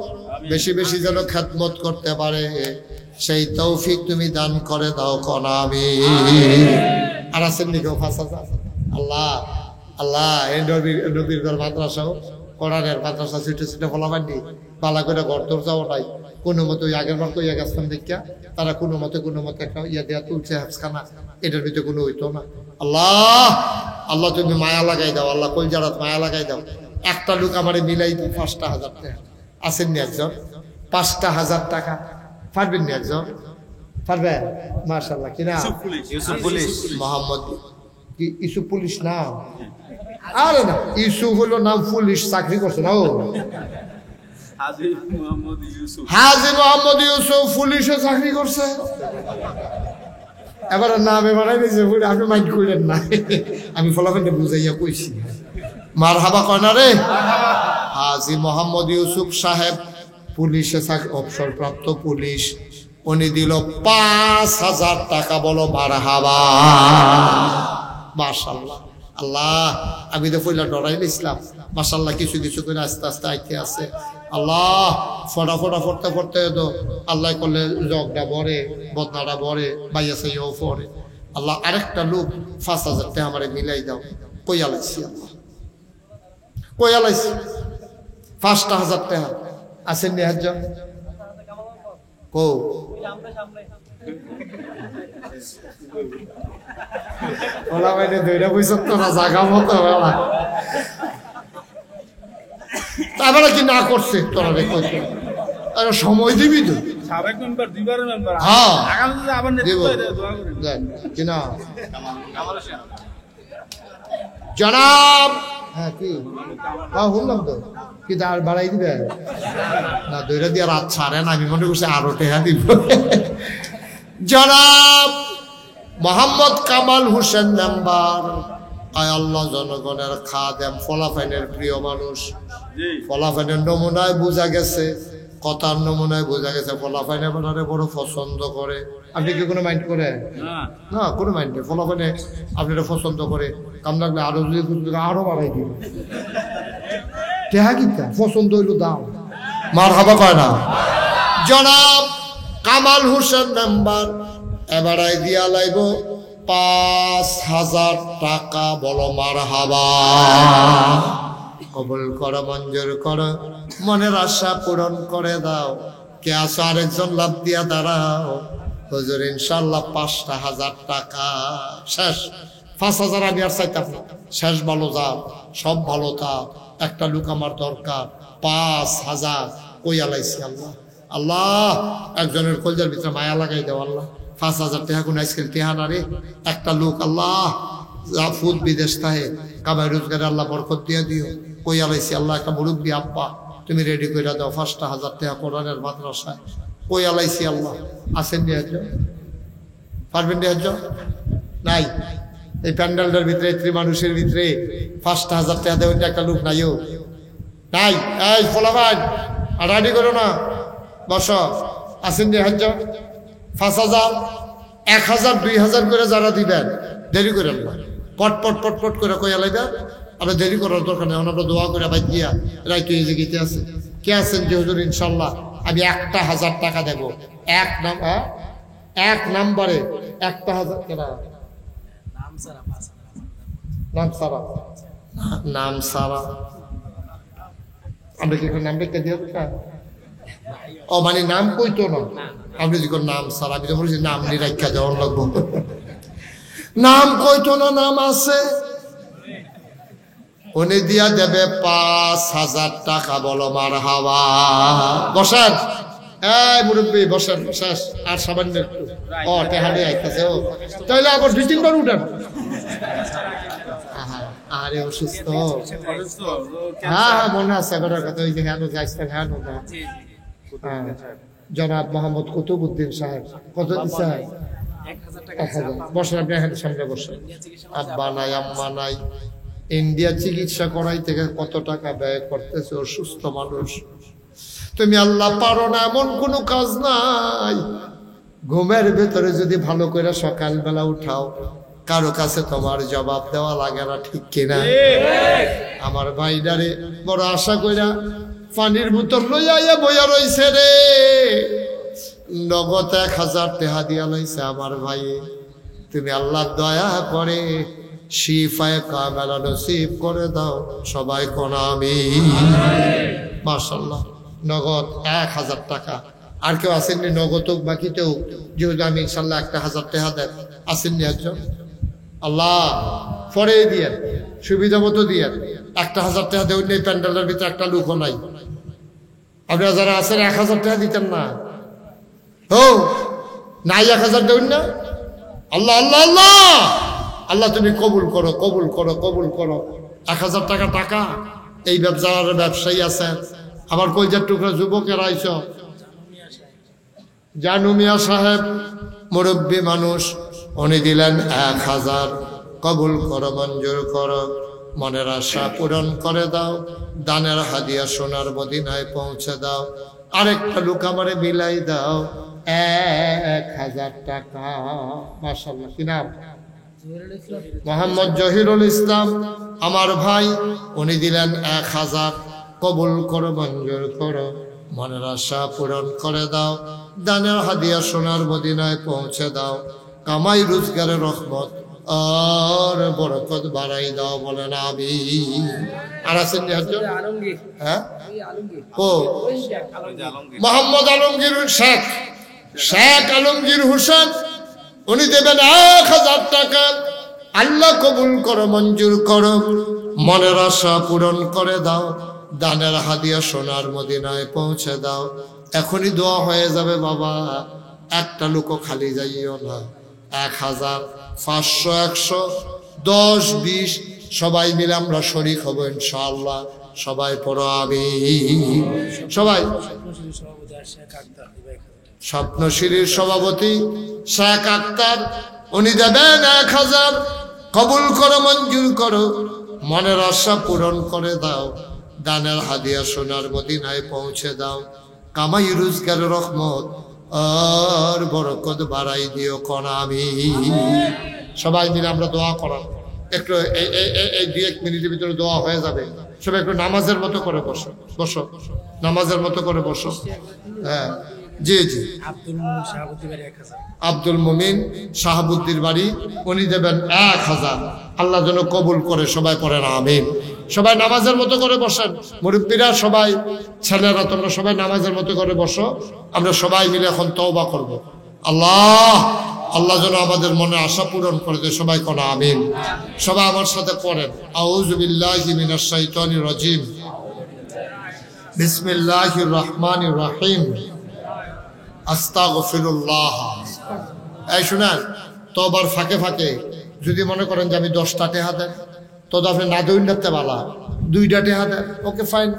বেশি বেশি যেন খেদমত করতে পারে সেই তৌফিক তুমি দান করে দাও কোন আমি। আর আছেন নিকেও ৫,০০০। আল্লাহ আল্লাহ। এই নবীর ঘর মাদ্রাসাও কোরআনের মাদ্রাসা ছুটে ছুটে ফলাবান্ডি পালা করে ঘর তোর যাও নাই কোনো মতো। আগের বার তো ইয়া গেছিলাম দেখিয়া তারা কোনো মতে একটা ইয়া দেয়া তুলছে হাফখানা, এটার ভিতরে কোনো হইতো না। আল্লাহ আল্লাহ তুমি মায়া লাগাই দাও, আল্লাহ কলজারাত মায়া লাগাই দাও। একটা লোক আমারে মিলাই দিই ৫,০০০ টাকা। আসেননি একজন? ৫,০০০ টাকা পারবেন নি একজন? পারবেন? মাশাআল্লাহ। কি নাম? ইউসুফ পুলিশ। মোহাম্মদ কি ইউসুফ পুলিশ নাম? আরে না, ইউসুফ হলো নাম, পুলিশ চাকরি করছে না ও। হাজী মোহাম্মদ ইউসুফ পুলিশে চাকরি করছে। এবার নাম এবারে আপনি মাইন্ড করলেন না, আমি ফলাফলটা বুঝাইয়া কইছি। মারহাবা কয় না রে? হাজী মোহাম্মদ ইউসুফ সাহেব পুলিশে অবসরপ্রাপ্ত পুলিশ, উনি দিল ৫,০০০ টাকা। বলো মারহাবা। মাশাআল্লাহ। আল্লাহ আমি তো পয়লা ডরাই নিছিলাম, মাশাআল্লাহ কিছু কিছু করে আস্তে আস্তে আইতে আছে। আল্লাহ ফটা ফটা ফটতে ফটতে তো আল্লাহ করলে জগটা ভরে, বদনাটা ভরে, বাইয়া সাইয়াও পরে। আল্লাহ আরেকটা লোক ৫,০০০ টাকা আমারে মিলাই দাও। কইয়া লাইছি আল্লাহ, কইয়া লাইছি ৫,০০০ টাকা। আসেন নি একজন? কো ওলা বাইরে দইরা বইছত তো না জাগা মতো বেলা। তারপরে কি না করছে তোরা রে কইতে? আরে সময় দিবি তো। সাবেক মেম্বার, দুইবারের মেম্বার। হ্যাঁ আগামীতে আবার নেতৃত্ব দেয়, দোয়া করি। দেন কি না জনাব? হ্যাঁ কি? হ্যাঁ শুনলাম তো। কি আর বাড়াই দিবে না? দইরা দিয়ে রাত ছাড়েন, আমি মনে করছি আরো টেহা দিব। জনাব মোহাম্মদ কামাল হোসেন মেম্বার, আয় আল্লাহ জনগণের খাদেম, ফলাফাইনের প্রিয় মানুষ। ফলাফাইনের নমুনায় বোঝা গেছে, কথার নমুনায় বোঝা গেছে ফলাফাইনে আপনারে বড় পছন্দ করে। আপনি কি কোনো মাইন্ড করে? না কোনো মাইন্ড নেই। ফলাফাইনে আপনারা পছন্দ করে, কাম লাগলে আরো যদি আরো বাড়াই দিবে। টেহা কিতা পছন্দ হইল দাম। মারহাবা কয় না? জনাব কামাল হোসেন মেম্বার এবারে দিয়া লাইব ৫,০০০ টাকা। বলো মারহাবা। কবুল করো, মঞ্জুর করো, মনের আশা পূরণ করে দাও। কে আসো আরেকজন লাভ দিয়া দাঁড়াও। হুজুর ইনশাল্লাহ ৫,০০০ টাকা শেষ। 5,000 আমি আর চাইতাম না, শেষ ভালো যা সব ভালো তা, একটা লোক আমার দরকার, 5,000 কই আলাইছি আল্লাহ। আল্লাহ একজনের কলজার ভিতরে মায়া লাগাই দাও আল্লাহ। 5,000 টাকা কোন আজকাল টেহা না রে, একটা লোক আল্লাহ ফুদ বিদেশ তাহে কামাই রোজগারে আল্লাহ বরকত দিয়ে দিও। কই আলাইছি আল্লাহ, একটা মুরব্বী আব্বা তুমি রেডি করে দাও 5,000 টাকা কোরআনের মাদ্রাসায়। কই আলাইছি আল্লাহ। আসেন নিয়ে পারবেন নিয়ে নাই এই প্যান্ডেলটার ভিতরে, এত্রি মানুষের ভিতরে 5,000 টাকা দেবেন একটা লোক নাইও নাই। এই ফলাবান আর রেডি করো না, বস। আসেন নিয়ে 5,000, 1,000, 2,000 করে যারা দিবেন দেরি করেন না, পট পট পট পট করে কই আলাইবেন। আমরা দেরি করার দরকার নেই, আমরা দোয়া করে ভাই গিয়া রাইতে এই জায়গাতে আছে কে আছেন যে হুজুর ইনশাল্লাহ আমি 1,000 টাকা দেবো। এক নাম্বারে 1,000 কেনা নাম সারা আমরা কি নাম রেখে দিয়ে ও মানে নাম কইতো না, আপনি যখন নাম সারা আমি তো বলছি নাম নিয়ে রাখা যাওয়ার লাগবো, নাম কইতো না, নাম আছে উনি দিয়া দেবে 5,000 টাকা। বলো মার হাওয়া। বসেন এই মুরব্বী বসেন, শেষ আর সামান্য একটু। ও টেহাডে আইতেছে, ও তাইলে আবার 2-3 বার উঠেন। আরে অসুস্থ, হ্যাঁ মনে আছে এবার কথা, ওই যে হ্যাঁ যাইছে হ্যাঁ জনাব মোহাম্মদ কুতুবউদ্দিন সাহেব কত দিচ্ছে? 1,000 বসেন আপনি এখানে সামনে বসেন। আব্বা নাই আম্মা নাই, ইন্ডিয়া চিকিৎসা করাই থেকে কত টাকা ব্যয় করতেছে, অসুস্থ মানুষ। তুমি আল্লাহ পারো না এমন কোনো কাজ নাই। ঘুমের ভেতরে যদি ভালো করে সকালবেলা উঠাও, কারো কাছে তোমার জবাব দেওয়া লাগে না, ঠিক কিনা? আমার ভাইডারে বড় আশা কইরা পানির বোতল লইয়া বইয়া রইছে রে, নগদ 1,000 টাকা দিয়া লইছে আমার ভাই। তুমি আল্লাহ দয়া করে শিফায়ে কামেলা নসিব করে দাও, সবাই কোন আমিন। মাশাআল্লাহ নগদ 1,000 টাকা। আর কেউ আসেননি নগদ হোক বাকিতেও, যেহেতু আমি ইনশাল্লাহ 1,000 টাকা দেন, আসেননি একজন? আল্লাহ পরে দিয়ে সুবিধা মতো দিয়ে 1,000 টাকা দেবেন। এই প্যান্ডেলের ভিতরে একটা লোকও নাই, আপনারা যারা আছেন 1,000 টাকা দিতেন না? ও নাই 1,000 দেবেন না? আল্লাহ আল্লাহ আল্লাহ আল্লাহ তুমি কবুল করো, কবুল করো, কবুল করো। 1,000 টাকা টাকা এই যারা ব্যবসায়ী আছেন, আমার কলজার টুকরা যুবকের আইস, জানু মিয়া সাহেব মুরব্বী মানুষ, উনি দিলেন 1,000। কবুল করো, মঞ্জুর করো, মনের আশা পূরণ করে দাও, দানের হাদিয়া সোনার মদিনায় পৌঁছে দাও। আরেকটা লোক আমারে মিলাই দাও 1,000 টাকা। মাশাআল্লাহ কি নাম? মোহাম্মদ জহিরুল ইসলাম আমার ভাই, উনি দিলেন 1,000। কবুল করো, মঞ্জুর করো, মনের আশা পূরণ করে দাও, দানের হাদিয়া সোনার মদিনায় পৌঁছে দাও। কামাই রোজগারের রহমত আর বরকত বাড়াই দাও, বলেন আমিন। আর আছেন হ্যাঁ ও মোহাম্মদ আলমগীর শেখ, শেখ আলমগীর হোসেন, উনি দেবেন 1,000 টাকা। আল্লাহ কবুল করো, মঞ্জুর করো, মনের আশা পূরণ করে দাও, দানের হাদিয়া সোনার মদিনায় পৌঁছে দাও। এখনই দোয়া হয়ে যাবে বাবা, একটা লোকও খালি যাইও না। 1,000, 500, 100, 10, 20 সবাই মিলে আমরা শরীক হব ইনশাআল্লাহ। সবাই পড়ো আমিন। সবাই স্বপ্নশিরির সভাপতি শেখ আক্তার, উনি দেবেন 1,000। কবুল করো, মঞ্জুর করো, মনের আশা পূরণ করে দাও, দানের হাদিয়া সোনার মদিনায় পৌঁছে দাও। কামাই রোজগারের রহমত আর বরকত বাড়াই দিও, কোন আমিন। সবাই মিলে আমরা দোয়া করার একটু এই 2-1 মিনিটের ভিতরে দোয়া হয়ে যাবে। সবাই একটু নামাজের মতো করে বসো, বসো নামাজের মতো করে বসো। হ্যাঁ জি জি, আব্দুল মুমিন শাহাবুদ্দির বাড়ি, উনি দেবেন 1,000। আল্লাহ যেন কবুল করে, সবাই পড়েন আমিন। সবাই নামাজের মতো করে বসেন, মুরব্বীরা সবাই, ছেলেরা তোমরা সবাই নামাজের মতো করে বসো। আমরা সবাই মিলে এখন তওবা করব। আল্লাহ আল্লাহ যেন আমাদের মনে আশা পূরণ করে দেয়। সবাই কোন আমিন। সবাই আমার সাথে পড়েন, আউযু বিল্লাহি মিনাশ শাইতানির রাজিম, বিসমিল্লাহির রহমানির রহিম, আস্তাগফিরুল্লাহ। এই শুনেন, তওবার ফাঁকে ফাঁকে যদি মনে করেন যে আমি 10টা টেহা দেন, তো আপনি না দইন রাখতে পালা 2টা টেহা দেন, ওকে ফাইন,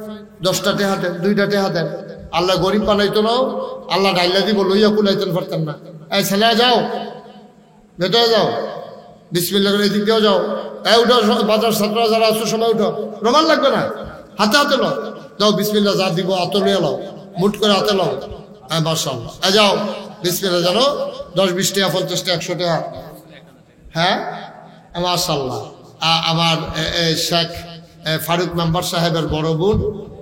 10টা টেহা দেন, 2টা টেহা দেন। আল্লাহ গরিব বানাইতো না, আল্লাহ ডাইলা দিব লইয়া কুলাইতেন পারতেন না। এই ছেলেরা যাও, ভেতরে যাও, বিসমিল্লাহ করে এদিক দিয়েও যাও। এই উঠো, বাজার ছাত্ররা যারা আছো সময় উঠো, রোমান লাগবে না, হাতে হাতে লো, যাও বিসমিল্লাহ যা দিব হাতে লইয়া লাও, মুঠ করে হাতে লাও। হ্যাঁ মাশাআল্লাহ, এই যাও বিসমিল্লাহ জানো, 10-20 টাকা 50 টাকা 100 টাকা। হ্যাঁ মাশাআল্লাহ। আমার শেখ ফারুক মেম্বার সাহেবের বড় বোন,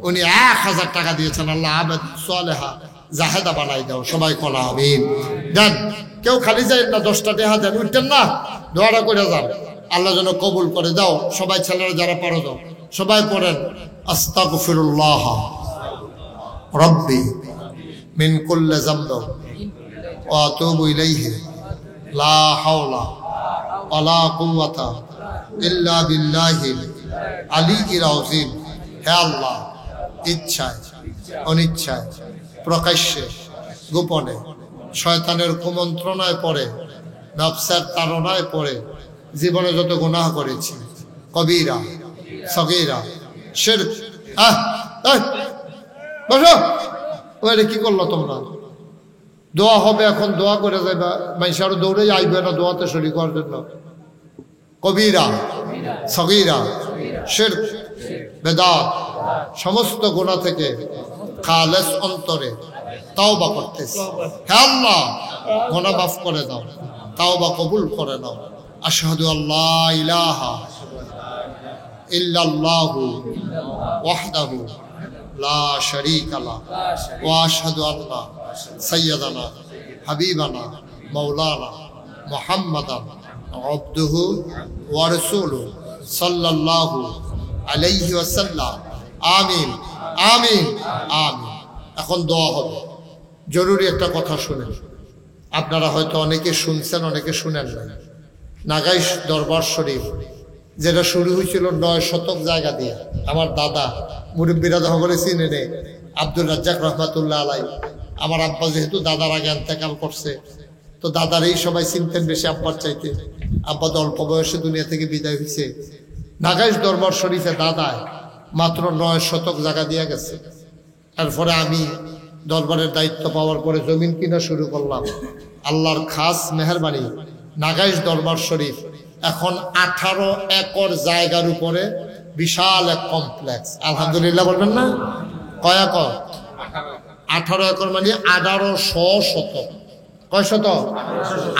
উনি 1000 টাকা দিয়েছেন। আল্লাহ আবেদ সালেহা জাহেদা বানাই দাও। সবাই কোলা আমিন। দেন, কেউ খালি যায় না, 10টা টাকা দেন, উঠতেন না, দোয়াটা করে যান, আল্লাহ যেন কবুল করে দাও। সবাই ছেলেরা যারা পারো দাও, সবাই পড়েন, আস্তাগফিরুল্লাহ রব্বি মিন কুল্লি যামব ওয়া আতুবু ইলাইহি লা হাওলা ওয়ালা কুওয়াতা ইল্লা বিল্লাহিল আলিয়্যিল আযীম। হে আল্লাহ, ইচ্ছায় অনিচ্ছায়, প্রকাশ্যে গোপনে, শয়তানের কুমন্ত্রণায় পড়ে, নফসের তাড়নায় পড়ে জীবনে যত গুনাহ করেছি, কবিরা সগীরা শিরক। বসো, ওরে কি করলো তোমরা? দোয়া হবে এখন, দোয়া করে যাইবা, মানুষ আরো দৌড়ে আইবে না দোয়াতে শরীক হওয়ার জন্য। কবিরা সগীরা শিরক বেদাত সমস্ত গুনাহ থেকে খালেস অন্তরে তাওবা করতেছি। হে আল্লাহ, গুনাহ মাফ করে দাও, তাওবা কবুল করে নাও। আশহাদু আল্লা ইলাহা ইল্লাল্লাহু ওয়াহদাহু লা শারীকা লাহু ওয়া আশহাদু আন্না সাইয়্যিদানা হাবিবানা মাওলানা মুহাম্মাদান আবদুহু ওয়া রাসূলুহু সাল্লাল্লাহু আলাইহি ওয়াসাল্লাম। আমিন আমিন আমিন। এখন দোয়া হবে। জরুরি একটা কথা শুনেন, আপনারা হয়তো অনেকে শুনছেন, অনেকে শুনেন নাই। নাগাইশ দরবার শরীফ যেটা শুরু হয়েছিল 9 শতক জায়গা দিয়ে, আমার দাদা মুরব্বীরা যখন করে চিনে নে, আব্দুর রাজ্জাক রহমাতুল্লাহ আলাই। আমার আব্বা যেহেতু দাদার আগে ইন্তেকাল করছে, তো দাদার এই সবাই চিনতেন বেশি আব্বার চাইতে। আব্বা তো অল্প বয়সে দুনিয়া থেকে বিদায় হয়েছে। নাগাইশ দরবার শরীফে দাদায় মাত্র 9 শতক জায়গা দিয়ে গেছে। তারপরে আমি দরবারের দায়িত্ব পাওয়ার পরে জমিন কিনা শুরু করলাম। আল্লাহর খাস মেহেরবানি, নাগাইশ দরবার শরীফ এখন 18 একর জায়গার উপরে বিশাল এক কমপ্লেক্স। আলহামদুলিল্লাহ বলবেন না? কয় একর? 18 একর মানে 1800 শতক। কয় শতক?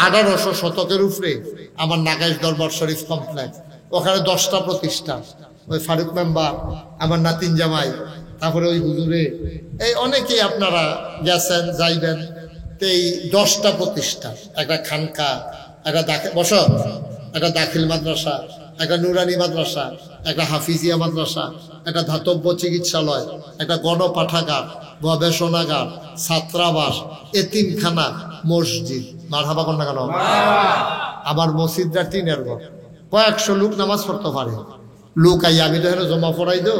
1800 শতকের উপরে আমার নাগাইশ দরবার শরীফ কমপ্লেক্স। ওখানে 10টা প্রতিষ্ঠান, ওই ফারুক মেম্বার, আমার নাতিন জামাই, তারপরে ওই হুজুরে, এই অনেকেই আপনারা গেছেন যাইবেন। তো এই 10টা প্রতিষ্ঠান, একটা খানকা, একটা একটা দাখিল মাদ্রাসা, একটা নুরানি মাদ্রাসা, একটা হাফিজিয়া মাদ্রাসা, একটা ধাতব্য চিকিৎসালয়, একটা গণপাঠাগার, গবেষণাগার, ছাত্রাবাস, এতিমখানা, মসজিদ। মারহাবা কন্যা কেন? আমার মসজিদটা টিনের ঘর, কয়েকশো লোক নামাজ পড়তে পারে। লোক আই আমি তো হেন জমা পড়াই দো,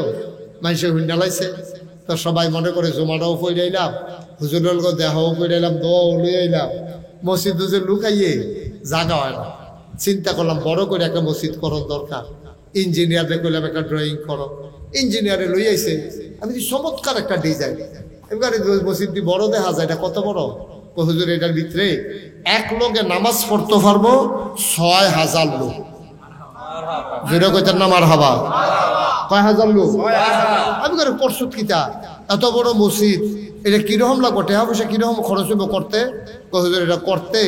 মানুষের হুন্ডা লাইছে, তো সবাই মনে করে জমাটাও পড়ে আইলাম, হুজুরের দেহাও পড়ে আইলাম, দোয়াও লই আইলাম। মসজিদ যে লোক আইয়ে জাগা হয় না। চিন্তা করলাম বড় করে একটা মসজিদ করার দরকার। ইঞ্জিনিয়ারে কইলাম একটা ড্রয়িং করো, ইঞ্জিনিয়ারে লই আইছে। আমি চমৎকার একটা ডিজাইন, এবারে মসজিদটি বড় দেখা যায়, এটা কত বড়? হুজুর এটার ভিতরে এক লোকে নামাজ পড়তে পারবো 6000 লোক। যেটা কইতেন না মারহাবা? কয় হাজার লোক? আমি করে প্রস্তুত কিতা এত বড় মসজিদ, এটা কিরকম লাগবো? টেহা পয়সা কিরকম খরচ হইব করতে? হুজুর এটা করতে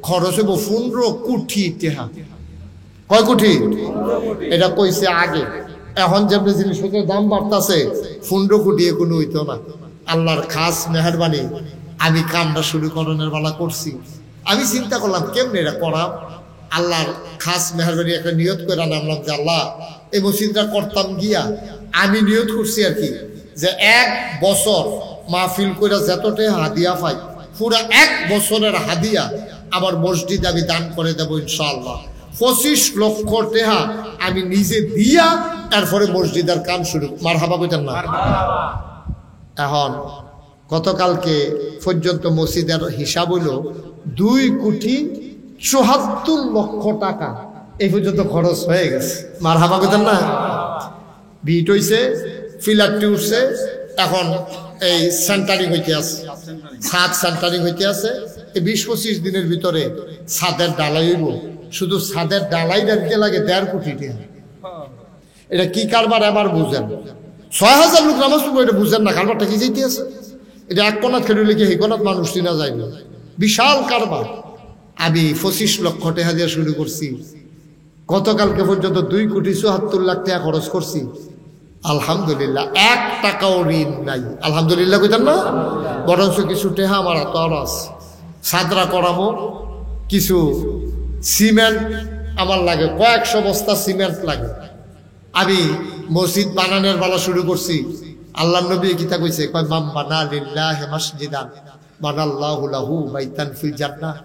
খরচ হইব 15 কোটি টেহা। কয় কোটি? এটা কইছে আগে। এখন যেমনি জিনিসপত্রের দাম বাড়তেছে, 15 কোটি কোনো হইতো না। আল্লাহর খাস মেহেরবানি, আমি কামটা শুরু করণের বেলা করছি। আমি চিন্তা করলাম কেমনে এটা করা। আল্লাহর খাস মেহেরবানি একটা নিয়ত করে নামলাম যে আল্লাহ এই মসজিদটা করতাম গিয়া আমি নিয়ত করছি আর কি, যে 1 বছর মাহফিল করে যতটা হাদিয়া পাই, পুরা 1 বছরের হাদিয়া আমার মসজিদ আমি দান করে দেবো ইনশাআল্লাহ। 25 লক্ষ টাকা আমি নিজে দিয়া তারপরে মসজিদের কাম শুরু। মারহাবা কইতেন না? এখন গতকালকে পর্যন্ত মসজিদের হিসাব হইল 2,74,00,000 টাকা এই পর্যন্ত খরচ হয়ে গেছে। মারহাবা কইতেন না? বিট হইছে, ফিলারটি উঠছে, এখন এই সেন্টারিং হইতে আছে, ছাদ সেন্টারিং হইতে আছে। এই 20-25 দিনের ভিতরে ছাদের ডালাই হইব। শুধু ছাদের ডালাইটা দিতে লাগে 1.5 কোটি টাকা। এটা কি কারবার এবার বুঝেন? 6,000 লোক নামাজ পড়বো, এটা বুঝেন না কারবারটা কি যেতে আছে? এটা এক কোনাত খেলে কি এই কোনাত মানুষ চিনা যায় না, বিশাল কারবার। আমি 25 লক্ষ টাকা দিয়ে শুরু করছি, গতকালকে পর্যন্ত 2,74,00,000 টাকা খরচ করছি। আলহামদুলিল্লাহ 1 টাকাও ঋণ নাই। আলহামদুলিল্লাহ কইতেন না? বরঞ্চ কিছু টাকা আমার হাতে আছে, সাদরা করামো, কিছু সিমেন্ট আমার লাগে, কয়েকশো বস্তা সিমেন্ট লাগে। আমি মসজিদ বানানোর বেলা শুরু করছি। আল্লাহ নবী কিতা কইছে, কয় মাম বানা লিল্লাহি মাসজিদান বানাল্লাহু লাহু বাইতান ফিল জান্নাহ।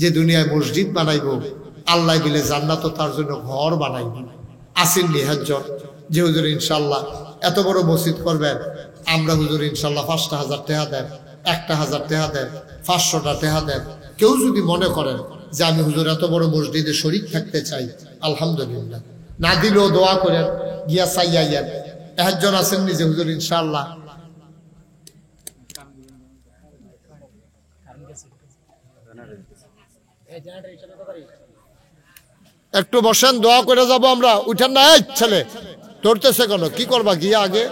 যে দুনিয়ায় মসজিদ বানাইবো আল্লাহ বিলে জান্নাতও তার জন্য ঘর বানাইব। আসেন নিহাজ্জত যে হুজুর ইনশাআল্লাহ এত বড় মসজিদ করবেন, আমরা হুজুর ইনশাআল্লাহ 5,000 টাকা দেন, 1,000 টাকা দেন, 500টা টাকা দেন। কেউ যদি মনে করেন যে আমি হুজুর এত বড় মসজিদে শরীক থাকতে চাই, আলহামদুলিল্লাহ। না দিলেও দোয়া করেন, গিয়া চাইয়াইয়েন। একজন আছেন নিজে হুজুর ইনশাআল্লাহ একটু বসেন, দোয়া করে যাব আমরা। উঠেন না, এই ছেলে ধরতেছে কেন? কি করবা গিয়া আগে?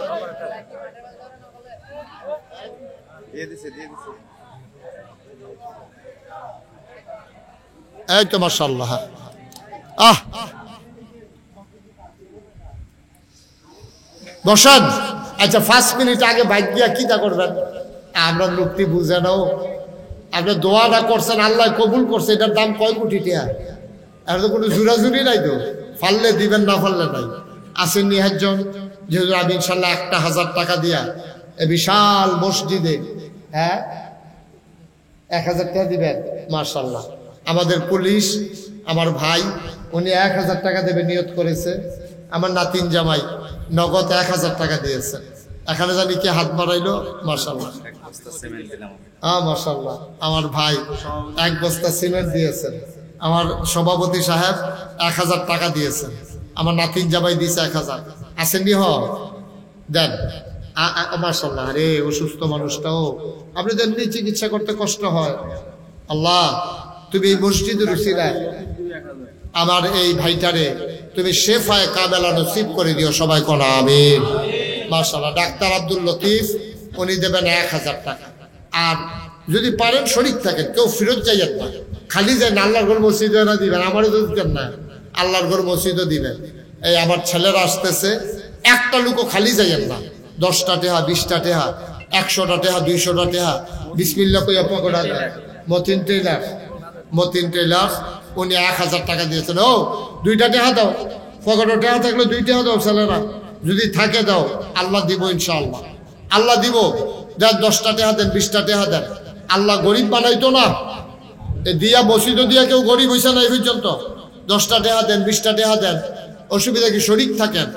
এই তো মাশাআল্লাহ। বসেন। আচ্ছা 5 মিনিট আগে বাইক গিয়া কিটা করবেন? আমরা লোকটি বুঝে নাও, আপনি দোয়াটা করছেন, আল্লাহ কবুল করছে, এটার দাম কয় কোটি টাকা? আর তো কোনো জুরাজুরি নাই তো, ফাললে দিবেন না ফাললে নাই। আসেন নিহাজ্জন যেহেতু আমি ইনশাল্লাহ 1,000 টাকা দিয়া এ বিশাল মসজিদে, হ্যাঁ 1,000 টাকা দিবেন। মাশাআল্লাহ আমাদের পুলিশ আমার ভাই উনি 1,000 টাকা দেবে নিয়ত করেছে। আমার নাতিন জামাই নগদ 1,000 টাকা দিয়েছে। এখানে জানি কি হাত বাড়াইলো? মাশাআল্লাহ মাশাআল্লাহ। আমার ভাই 1 বস্তা সিমেন্ট দিয়েছেন। আমার সভাপতি সাহেব 1,000 টাকা দিয়েছেন। আমার নাতিন জামাই দিয়েছে 1,000। আসেননি হ দেন। মাশাআল্লাহ। আরে অসুস্থ মানুষটাও আপনাদের এমনি চিকিৎসা করতে কষ্ট হয়। আল্লাহ তুমি এই মসজিদের উসিলায় আমার এই ভাইটারে তুমি শেফায়ে কামেলা নসিব করে দিও, সবাই কোন আমিন। মাশাআল্লাহ। ডাক্তার আব্দুল লতিফ উনি দেবেন 1,000 টাকা। আর যদি পারেন শরীক থাকেন, কেউ ফেরত যাইয়েন না, খালি যায় না, আল্লাহর ঘর মসজিদে না দিবেন, আমারও তো দিতেন না, আল্লাহর ঘর মসজিদও দিবেন। এই আমার ছেলেরা আসতেছে, একটা লোকও খালি যাইয়েন না। 10টা টাকা, 20টা টাকা, 100টা টাকা, 200টা টাকা বিসমিল্লাহ কইয়া পকড়া দেয়। মতিন টেইলার উনি 1,000 টাকা দিয়েছেন। ও 2টা টাকা দাও, পকেটে টাকা থাকলে 2 টাকা দাও ছেলেরা, যদি থাকে দাও, আল্লাহ দিব ইনশাআল্লাহ, আল্লাহ দিব। দেন 10টা টাকা দেন, 20টা টাকা দেন। আল্লাহ গরিব বানাইতো না, এ দিয়া মসজিদও দিয়া কেউ গরিব হয়েছে না এই পর্যন্ত। 10টা টাকা দেন, 20টা টাকা দেন, অসুবিধা কি? শরীক থাকেন,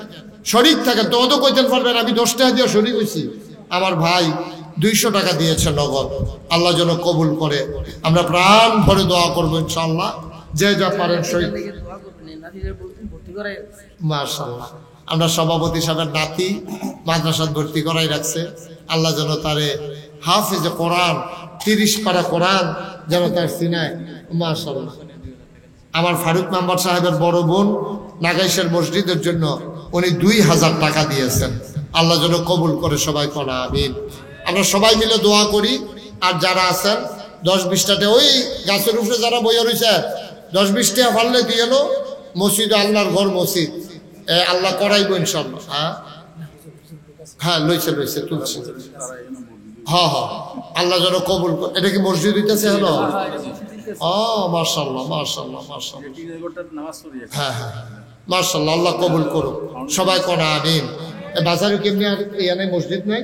শরীক থাকেন তো অত কইতেন পারবেন আমি 10 টাকা দিয়ে শরীক হয়েছি। আমার ভাই 200 টাকা দিয়েছে নগদ, আল্লাহ যেন কবুল করে। আমরা প্রাণ ভরে দোয়া করবো ইনশাআল্লাহ, যে যা পারেন শরীক। মাশাআল্লাহ। আমরা সভাপতি সাহেবের নাতি মাদ্রাসাত ভর্তি করাই রাখছে, আল্লাহ যেন তারে হাফেজে কোরআন 30 পারা কোরআন যেন তার সিনায়। মাশাআল্লাহ। আমার ফারুক মেম্বার সাহেবের বড় বোন নাগাইশের মসজিদের জন্য উনি 2,000 টাকা দিয়েছেন, আল্লাহ যেন কবুল করে, সবাই করা আমিন। আমরা সবাই মিলে দোয়া করি। আর যারা আছেন 10-20টা টাকা, ওই গাছের উপরে যারা বইয়া রয়েছে 10-20 টাকা ফাললে দিয়ে এলো মসজিদ, আল্লাহর ঘর মসজিদ আল্লাহ করাইব ইনশাআল্লাহ। হ্যাঁ লইছে তুলছে। হ্যাঁ আল্লাহ যেন কবুল করে। এটা কি মসজিদ হইতেছে? হলো মাশাআল্লাহ মাশাআল্লাহ মাশাআল্লাহ। হ্যাঁ মাশাআল্লাহ, আল্লাহ কবুল করুক, সবাই করা আমিন। বাজারে কেমনি আর এখানে মসজিদ নাই?